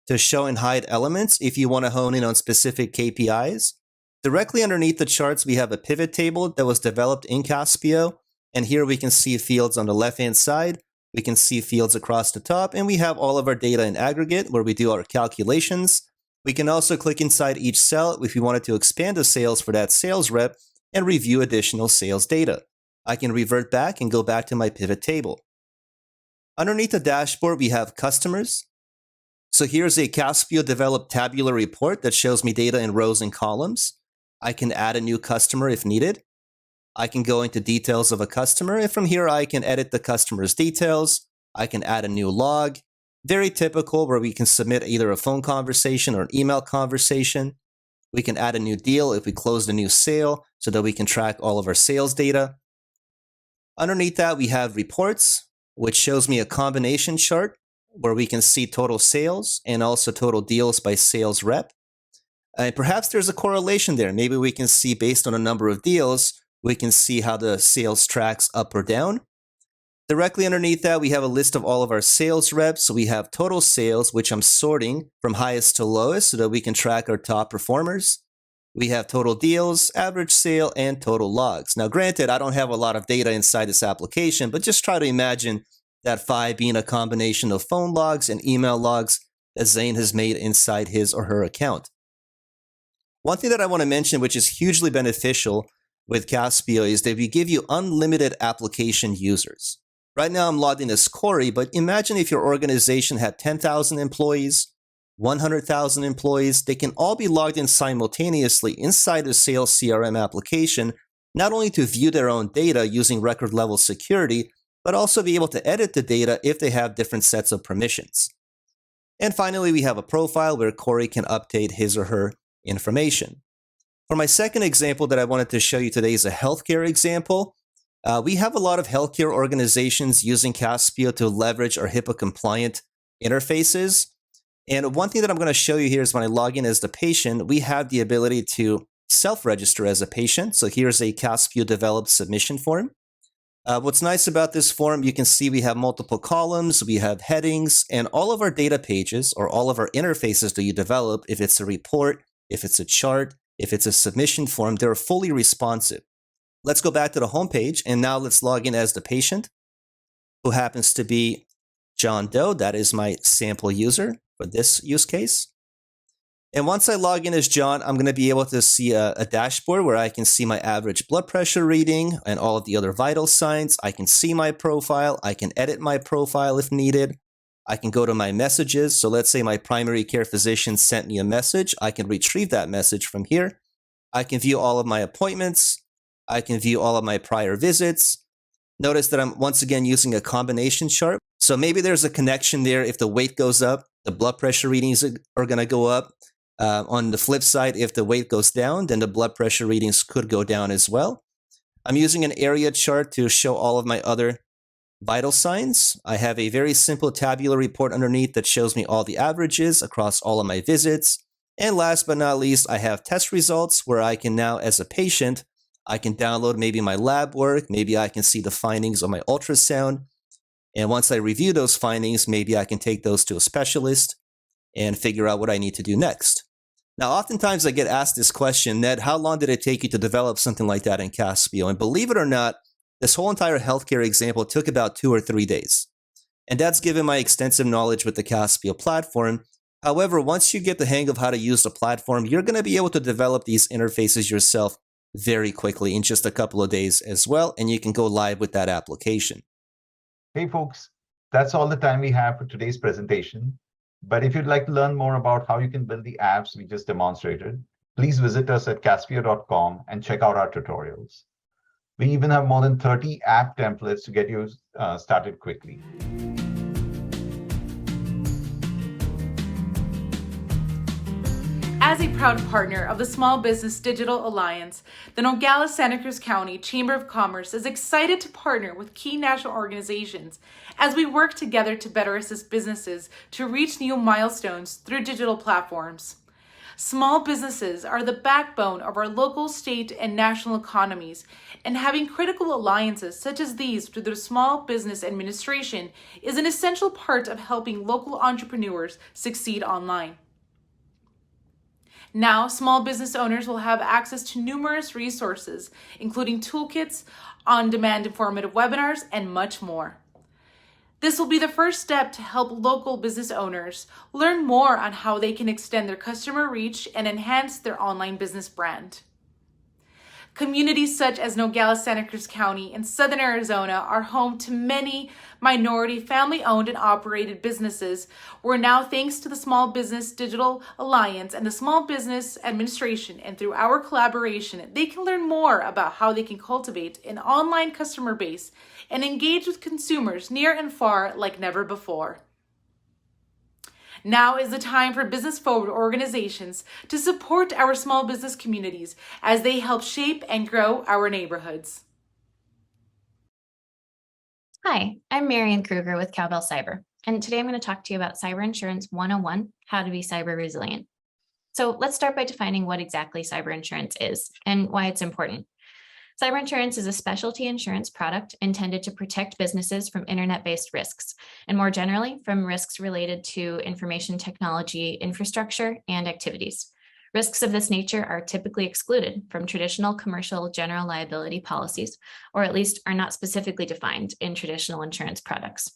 to show and hide elements if you want to hone in on specific KPIs. Directly underneath the charts, we have a pivot table that was developed in Caspio. And here we can see fields on the left-hand side. We can see fields across the top, and we have all of our data in aggregate where we do our calculations. We can also click inside each cell if we wanted to expand the sales for that sales rep and review additional sales data. I can revert back and go back to my pivot table. Underneath the dashboard, we have customers. So here's a Caspio developed tabular report that shows me data in rows and columns. I can add a new customer if needed. I can go into details of a customer, and from here I can edit the customer's details. I can add a new log. Very typical, where we can submit either a phone conversation or an email conversation. We can add a new deal if we closed a new sale so that we can track all of our sales data. Underneath that, we have reports, which shows me a combination chart where we can see total sales and also total deals by sales rep. And perhaps there's a correlation there. Maybe we can see, based on a number of deals, we can see how the sales tracks up or down. Directly underneath that, we have a list of all of our sales reps. So we have total sales, which I'm sorting from highest to lowest so that we can track our top performers. We have total deals, average sale, and total logs. Now, granted, I don't have a lot of data inside this application, but just try to imagine that 5 being a combination of phone logs and email logs that Zane has made inside his or her account. One thing that I want to mention, which is hugely beneficial with Caspio, is that we give you unlimited application users. Right now, I'm logged in as Corey, but imagine if your organization had 10,000 employees, 100,000 employees. They can all be logged in simultaneously inside the sales CRM application, not only to view their own data using record level security, but also be able to edit the data if they have different sets of permissions. And finally, we have a profile where Corey can update his or her information. For my second example that I wanted to show you today is a healthcare example. We have a lot of healthcare organizations using Caspio to leverage our HIPAA compliant interfaces. And one thing that I'm going to show you here is when I log in as the patient, we have the ability to self-register as a patient. So here's a Caspio developed submission form. What's nice about this form, you can see we have multiple columns, we have headings, and all of our data pages or all of our interfaces that you develop, if it's a report, if it's a chart, if it's a submission form, they're fully responsive. Let's go back to the home page, and now let's log in as the patient, who happens to be John Doe. That is my sample user for this use case. And once I log in as John, I'm going to be able to see a dashboard where I can see my average blood pressure reading and all of the other vital signs. I can see my profile. I can edit my profile if needed. I can go to my messages. So let's say my primary care physician sent me a message. I can retrieve that message from here. I can view all of my appointments. I can view all of my prior visits. Notice that I'm once again using a combination chart. So maybe there's a connection there. If the weight goes up, the blood pressure readings are going to go up. On the flip side, if the weight goes down, then the blood pressure readings could go down as well. I'm using an area chart to show all of my other vital signs. I have a very simple tabular report underneath that shows me all the averages across all of my visits. And last but not least, I have test results where I can now, as a patient, I can download maybe my lab work. Maybe I can see the findings of my ultrasound. And once I review those findings, maybe I can take those to a specialist and figure out what I need to do next. Now, oftentimes I get asked this question, Ned, how long did it take you to develop something like that in Caspio? And believe it or not, this whole entire healthcare example took about 2 or 3 days. And that's given my extensive knowledge with the Caspio platform. However, once you get the hang of how to use the platform, you're going to be able to develop these interfaces yourself very quickly in just a couple of days as well. And you can go live with that application. Hey, folks, that's all the time we have for today's presentation. But if you'd like to learn more about how you can build the apps we just demonstrated, please visit us at caspio.com and check out our tutorials. We even have more than 30 app templates to get you started quickly. As a proud partner of the Small Business Digital Alliance, the Nogales Santa Cruz County Chamber of Commerce is excited to partner with key national organizations as we work together to better assist businesses to reach new milestones through digital platforms. Small businesses are the backbone of our local, state, and national economies, and having critical alliances such as these through the Small Business Administration is an essential part of helping local entrepreneurs succeed online. Now, small business owners will have access to numerous resources, including toolkits, on-demand informative webinars, and much more. This will be the first step to help local business owners learn more on how they can extend their customer reach and enhance their online business brand. Communities such as Nogales, Santa Cruz County, and Southern Arizona are home to many minority family-owned and operated businesses, where now, thanks to the Small Business Digital Alliance and the Small Business Administration, and through our collaboration, they can learn more about how they can cultivate an online customer base and engage with consumers near and far like never before. Now is the time for business-forward organizations to support our small business communities as they help shape and grow our neighborhoods. Hi, I'm Marion Krueger with Cowbell Cyber, and today I'm going to talk to you about Cyber Insurance 101, how to be cyber resilient. So let's start by defining what exactly cyber insurance is and why it's important. Cyber insurance is a specialty insurance product intended to protect businesses from internet-based risks, and more generally, from risks related to information technology infrastructure and activities. Risks of this nature are typically excluded from traditional commercial general liability policies, or at least are not specifically defined in traditional insurance products.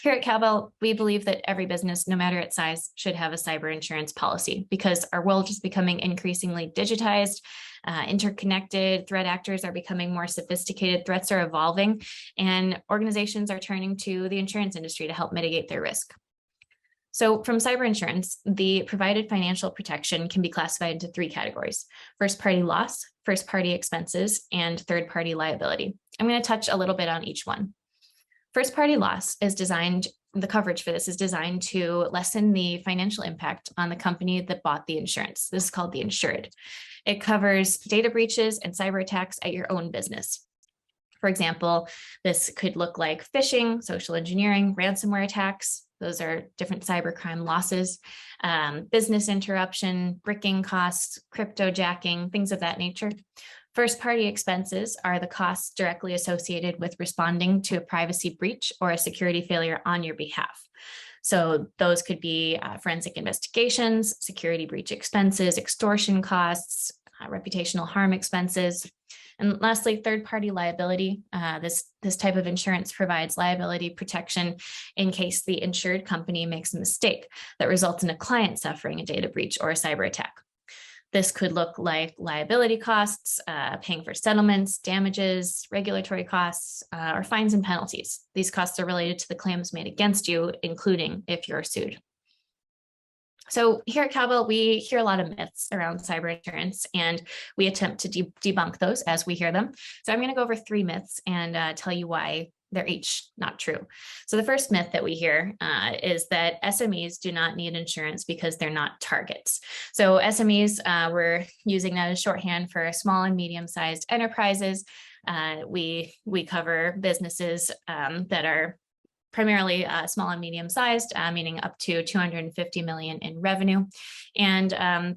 Here at Cowbell, we believe that every business, no matter its size, should have a cyber insurance policy because our world is becoming increasingly digitized, interconnected, threat actors are becoming more sophisticated, threats are evolving, and organizations are turning to the insurance industry to help mitigate their risk. So from cyber insurance, the provided financial protection can be classified into 3 categories: first-party loss, first-party expenses, and third-party liability. I'm going to touch a little bit on each one. First-party loss is designed, the coverage for this is designed to lessen the financial impact on the company that bought the insurance. This is called the insured. It covers data breaches and cyber attacks at your own business. For example, this could look like phishing, social engineering, ransomware attacks. Those are different cybercrime losses, business interruption, bricking costs, cryptojacking, things of that nature. First-party expenses are the costs directly associated with responding to a privacy breach or a security failure on your behalf. So those could be forensic investigations, security breach expenses, extortion costs, reputational harm expenses. And lastly, third-party liability. This type of insurance provides liability protection in case the insured company makes a mistake that results in a client suffering a data breach or a cyber attack. This could look like liability costs, paying for settlements, damages, regulatory costs, or fines and penalties. These costs are related to the claims made against you, including if you're sued. So here at Cowbell, we hear a lot of myths around cyber insurance, and we attempt to debunk those as we hear them. So I'm going to go over 3 myths and tell you why they're each not true. So the first myth that we hear is that SMEs do not need insurance because they're not targets. So SMEs, we're using that as shorthand for small and medium-sized enterprises. We cover businesses that are primarily small and medium-sized, meaning up to 250 million in revenue. And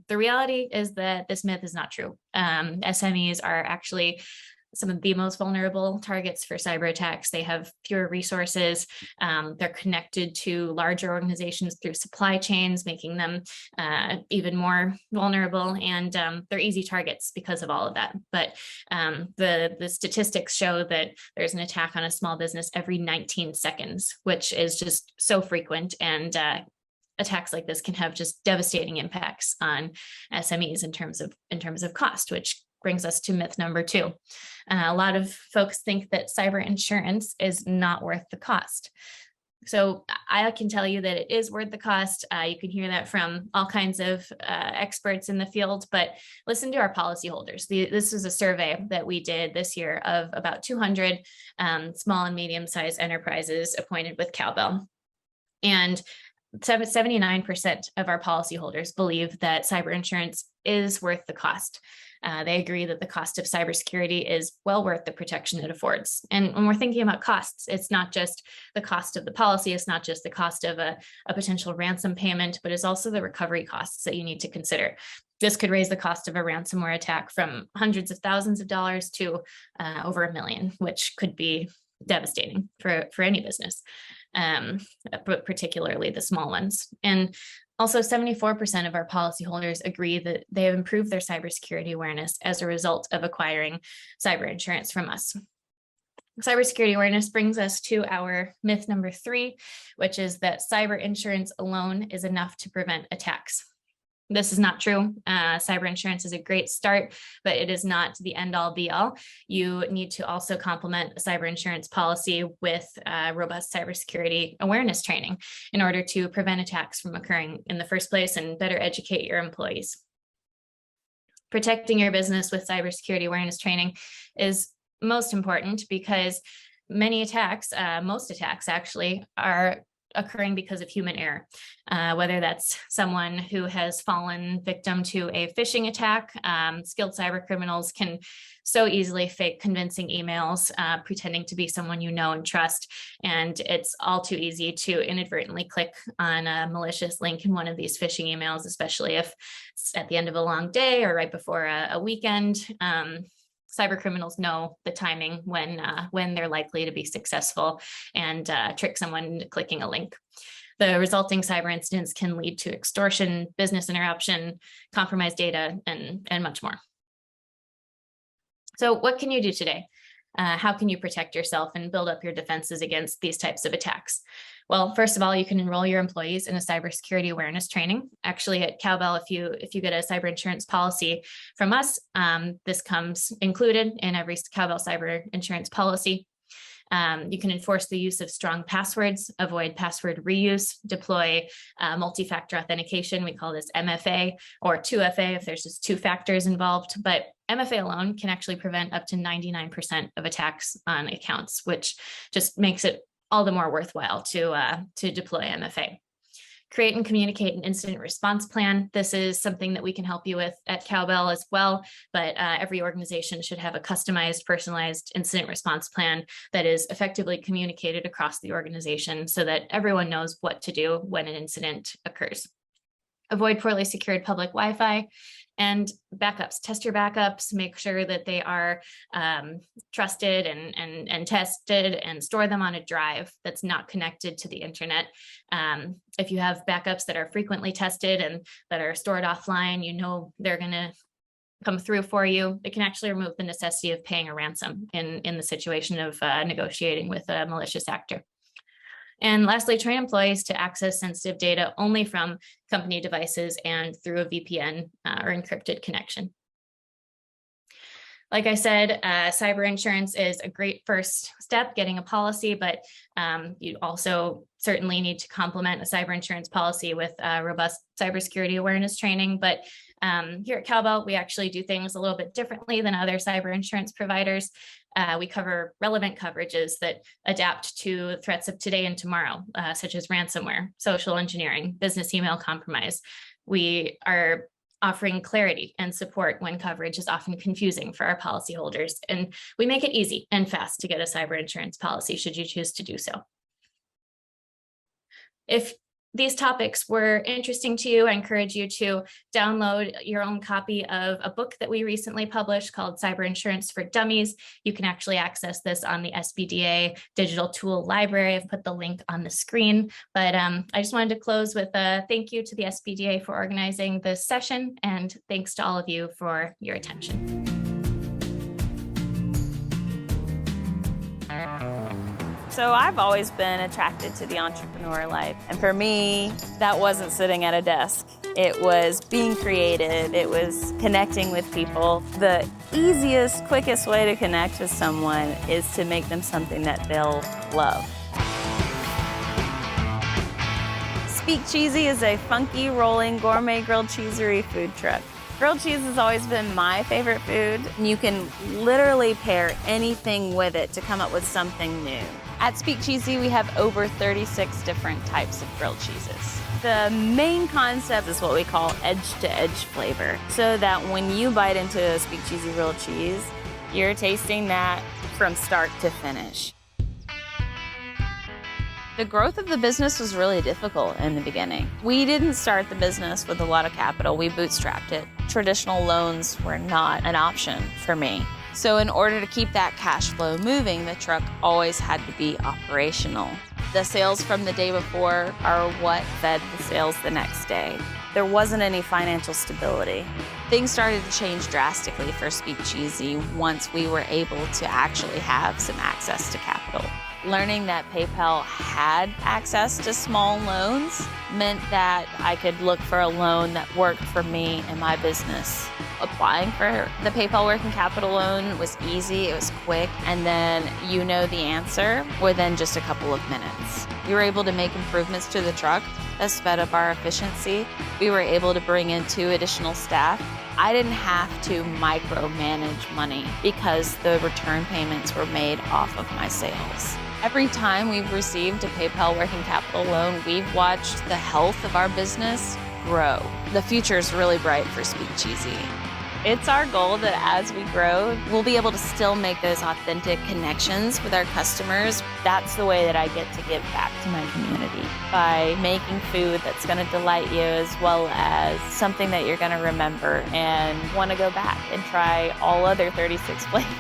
the reality is that this myth is not true. SMEs are actually some of the most vulnerable targets for cyber attacks. They have fewer resources. They're connected to larger organizations through supply chains, making them even more vulnerable. And they're easy targets because of all of that. But the statistics show that there's an attack on a small business every 19 seconds, which is just so frequent. And attacks like this can have just devastating impacts on SMEs in terms of cost, which brings us to myth number 2. A lot of folks think that cyber insurance is not worth the cost. So I can tell you that it is worth the cost. You can hear that from all kinds of experts in the field, but listen to our policyholders. This is a survey that we did this year of about 200 small and medium-sized enterprises appointed with Cowbell. And 79% of our policyholders believe that cyber insurance is worth the cost. They agree that the cost of cybersecurity is well worth the protection it affords. And when we're thinking about costs, it's not just the cost of the policy, it's not just the cost of a potential ransom payment, but it's also the recovery costs that you need to consider. This could raise the cost of a ransomware attack from hundreds of thousands of dollars to over $1 million, which could be devastating for any business, but particularly the small ones. And also, 74% of our policyholders agree that they have improved their cybersecurity awareness as a result of acquiring cyber insurance from us. Cybersecurity awareness brings us to our myth number 3, which is that cyber insurance alone is enough to prevent attacks. This is not true. Cyber insurance is a great start, but it is not the end-all be-all. You need to also complement a cyber insurance policy with robust cybersecurity awareness training in order to prevent attacks from occurring in the first place and better educate your employees. Protecting your business with cybersecurity awareness training is most important because many attacks, most attacks actually, are occurring because of human error, whether that's someone who has fallen victim to a phishing attack. Skilled cyber criminals can so easily fake convincing emails, pretending to be someone you know and trust. And it's all too easy to inadvertently click on a malicious link in one of these phishing emails, especially if it's at the end of a long day or right before a weekend. Cyber criminals know the timing when they're likely to be successful and trick someone into clicking a link. The resulting cyber incidents can lead to extortion, business interruption, compromised data, and much more. So what can you do today? How can you protect yourself and build up your defenses against these types of attacks? Well, first of all, you can enroll your employees in a cybersecurity awareness training. Actually, at Cowbell, if you get a cyber insurance policy from us, this comes included in every Cowbell cyber insurance policy. You can enforce the use of strong passwords, avoid password reuse, deploy multi-factor authentication. We call this MFA or 2FA if there's just 2 factors involved. But MFA alone can actually prevent up to 99% of attacks on accounts, which just makes it all the more worthwhile to deploy MFA. Create and communicate an incident response plan. This is something that we can help you with at Cowbell as well, but every organization should have a customized, personalized incident response plan that is effectively communicated across the organization so that everyone knows what to do when an incident occurs. Avoid poorly secured public Wi-Fi. And backups, test your backups, make sure that they are trusted and tested, and store them on a drive that's not connected to the internet. If you have backups that are frequently tested and that are stored offline, you know they're going to come through for you. It can actually remove the necessity of paying a ransom in the situation of negotiating with a malicious actor. And lastly, train employees to access sensitive data only from company devices and through a VPN or encrypted connection. Like I said, cyber insurance is a great first step, getting a policy, but you also certainly need to complement a cyber insurance policy with robust cybersecurity awareness training. But here at Cowbell, we actually do things a little bit differently than other cyber insurance providers. We cover relevant coverages that adapt to threats of today and tomorrow, such as ransomware, social engineering, business email compromise. We are offering clarity and support when coverage is often confusing for our policyholders. And we make it easy and fast to get a cyber insurance policy should you choose to do so. If these topics were interesting to you, I encourage you to download your own copy of a book that we recently published called Cyber Insurance for Dummies. You can actually access this on the SBDA Digital Tool Library. I've put the link on the screen, but I just wanted to close with a thank you to the SBDA for organizing this session, and thanks to all of you for your attention. So I've always been attracted to the entrepreneur life. And for me, that wasn't sitting at a desk. It was being creative. It was connecting with people. The easiest, quickest way to connect with someone is to make them something that they'll love. Speak Cheesy is a funky, rolling, gourmet grilled cheesery food truck. Grilled cheese has always been my favorite food. You can literally pair anything with it to come up with something new. At Speak Cheesy, we have over 36 different types of grilled cheeses. The main concept is what we call edge-to-edge flavor, so that when you bite into a Speak Cheesy grilled cheese, you're tasting that from start to finish. The growth of the business was really difficult in the beginning. We didn't start the business with a lot of capital. We bootstrapped it. Traditional loans were not an option for me. So in order to keep that cash flow moving, the truck always had to be operational. The sales from the day before are what fed the sales the next day. There wasn't any financial stability. Things started to change drastically for Speak Cheesy once we were able to actually have some access to capital. Learning that PayPal had access to small loans meant that I could look for a loan that worked for me and my business. Applying for the PayPal working capital loan was easy, it was quick, and then you know the answer within just a couple of minutes. We were able to make improvements to the truck that sped up our efficiency. We were able to bring in 2 additional staff. I didn't have to micromanage money because the return payments were made off of my sales. Every time we've received a PayPal working capital loan, we've watched the health of our business grow. The future is really bright for Speak Cheesy. It's our goal that as we grow, we'll be able to still make those authentic connections with our customers. That's the way that I get to give back to my community, by making food that's going to delight you as well as something that you're going to remember and want to go back and try all other 36 flavors.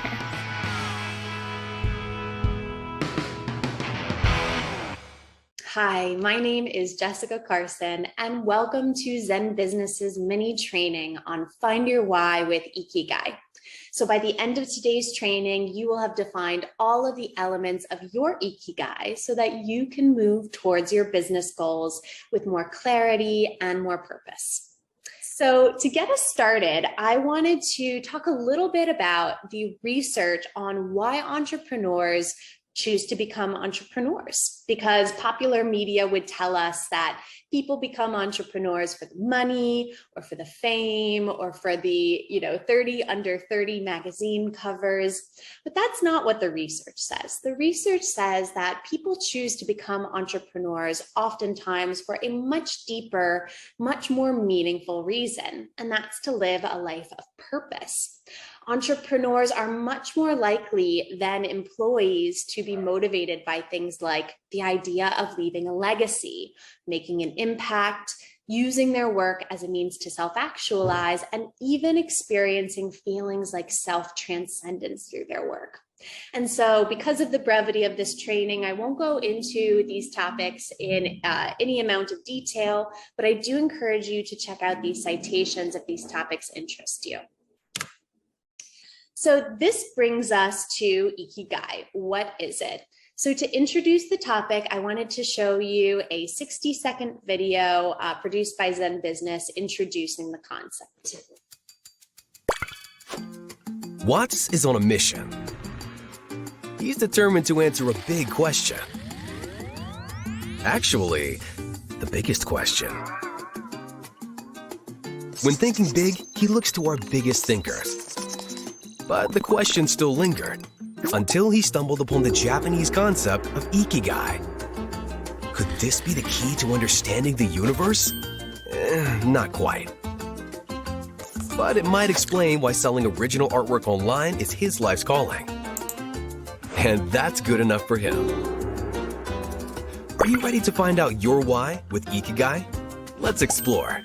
Hi, my name is Jessica Carson, and welcome to Zen Business's mini training on Find Your Why with Ikigai. So by the end of today's training, you will have defined all of the elements of your Ikigai so that you can move towards your business goals with more clarity and more purpose. So to get us started, I wanted to talk a little bit about the research on why entrepreneurs choose to become entrepreneurs, because popular media would tell us that people become entrepreneurs for the money or for the fame or for the 30 under 30 magazine covers. But that's not what the research says. The research says that people choose to become entrepreneurs oftentimes for a much deeper, much more meaningful reason, and that's to live a life of purpose. Entrepreneurs are much more likely than employees to be motivated by things like the idea of leaving a legacy, making an impact, using their work as a means to self-actualize, and even experiencing feelings like self-transcendence through their work. And so because of the brevity of this training, I won't go into these topics in any amount of detail, but I do encourage you to check out these citations if these topics interest you. So this brings us to Ikigai. What is it? So to introduce the topic, I wanted to show you a 60-second video produced by Zen Business introducing the concept. Watts is on a mission. He's determined to answer a big question. Actually, the biggest question. When thinking big, he looks to our biggest thinkers. But the question still lingered until he stumbled upon the Japanese concept of Ikigai. Could this be the key to understanding the universe? Not quite. But it might explain why selling original artwork online is his life's calling. And that's good enough for him. Are you ready to find out your why with Ikigai? Let's explore.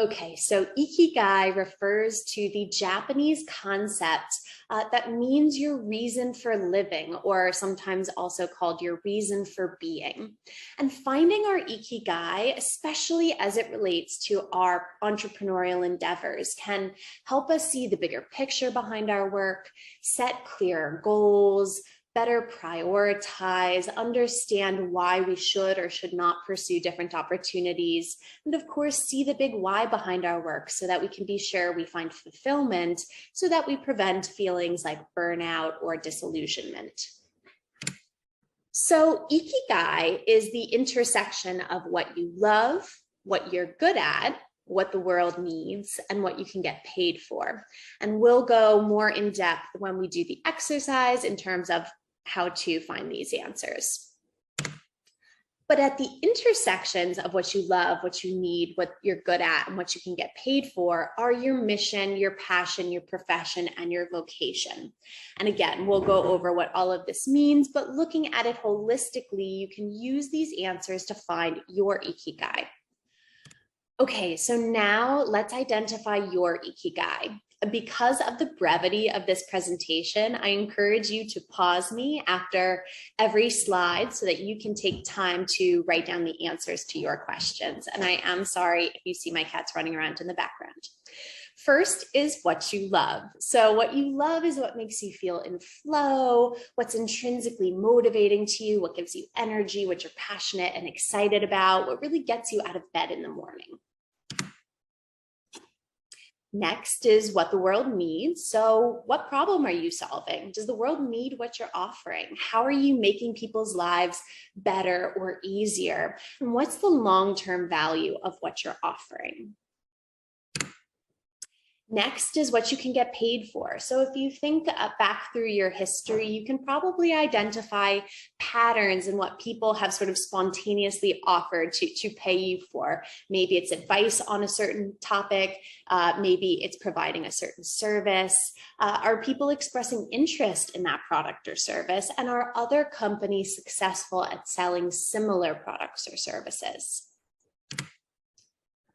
Okay, so Ikigai refers to the Japanese concept that means your reason for living, or sometimes also called your reason for being. And finding our Ikigai, especially as it relates to our entrepreneurial endeavors, can help us see the bigger picture behind our work, set clearer goals, better prioritize, understand why we should or should not pursue different opportunities, and of course, see the big why behind our work so that we can be sure we find fulfillment, so that we prevent feelings like burnout or disillusionment. So Ikigai is the intersection of what you love, what you're good at, what the world needs, and what you can get paid for. And we'll go more in depth when we do the exercise in terms of how to find these answers. But at the intersections of what you love, what you need, what you're good at, and what you can get paid for are your mission, your passion, your profession, and your vocation. And again, we'll go over what all of this means, but looking at it holistically, you can use these answers to find your Ikigai. Okay, so now let's identify your Ikigai. Because of the brevity of this presentation, I encourage you to pause me after every slide so that you can take time to write down the answers to your questions. And I am sorry if you see my cats running around in the background. First is what you love. So what you love is what makes you feel in flow, what's intrinsically motivating to you, what gives you energy, what you're passionate and excited about, what really gets you out of bed in the morning. Next is what the world needs. So what problem are you solving? Does the world need what you're offering? How are you making people's lives better or easier? And what's the long-term value of what you're offering? Next is what you can get paid for. So if you think back through your history, you can probably identify patterns in what people have sort of spontaneously offered to pay you for. Maybe it's advice on a certain topic, maybe it's providing a certain service. Are people expressing interest in that product or service? And are other companies successful at selling similar products or services?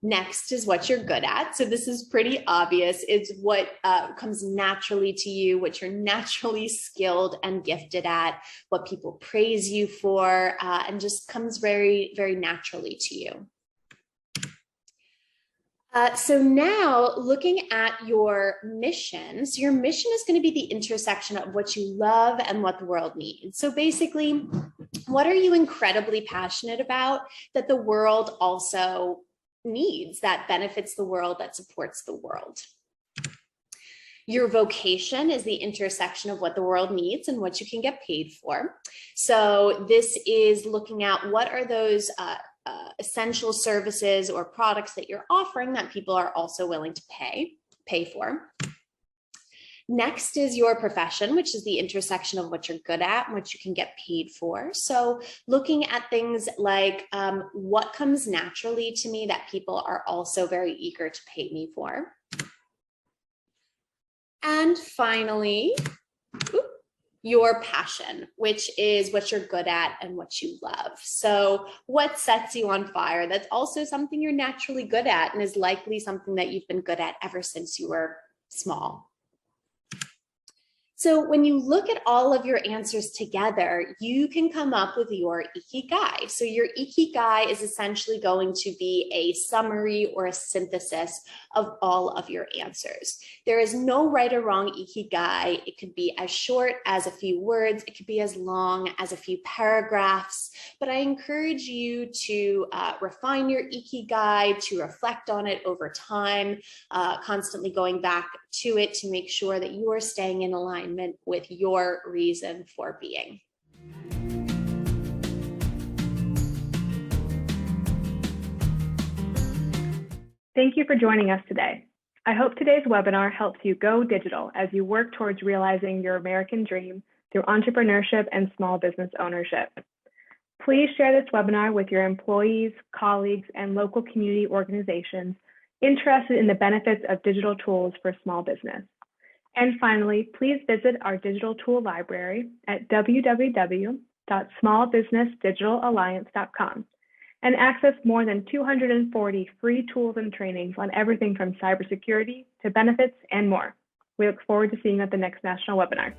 Next is what you're good at. So this is pretty obvious. It's what comes naturally to you, what you're naturally skilled and gifted at, what people praise you for, and just comes very, very naturally to you. So now looking at your mission, so your mission is going to be the intersection of what you love and what the world needs. So basically, what are you incredibly passionate about that the world also needs, that benefits the world, that supports the world? Your vocation is the intersection of what the world needs and what you can get paid for. So this is looking at what are those essential services or products that you're offering that people are also willing to pay for. Next is your profession, which is the intersection of what you're good at and what you can get paid for. So looking at things like what comes naturally to me that people are also very eager to pay me for. And finally, your passion, which is what you're good at and what you love. So what sets you on fire? That's also something you're naturally good at and is likely something that you've been good at ever since you were small. So when you look at all of your answers together, you can come up with your ikigai. So your ikigai is essentially going to be a summary or a synthesis of all of your answers. There is no right or wrong ikigai. It could be as short as a few words. It could be as long as a few paragraphs. But I encourage you to refine your ikigai, to reflect on it over time, constantly going back to it to make sure that you are staying in alignment with your reason for being. Thank you for joining us today. I hope today's webinar helps you go digital as you work towards realizing your American dream through entrepreneurship and small business ownership. Please share this webinar with your employees, colleagues, and local community organizations interested in the benefits of digital tools for small business. And finally, please visit our digital tool library at www.smallbusinessdigitalalliance.com and access more than 240 free tools and trainings on everything from cybersecurity to benefits and more. We look forward to seeing you at the next national webinar.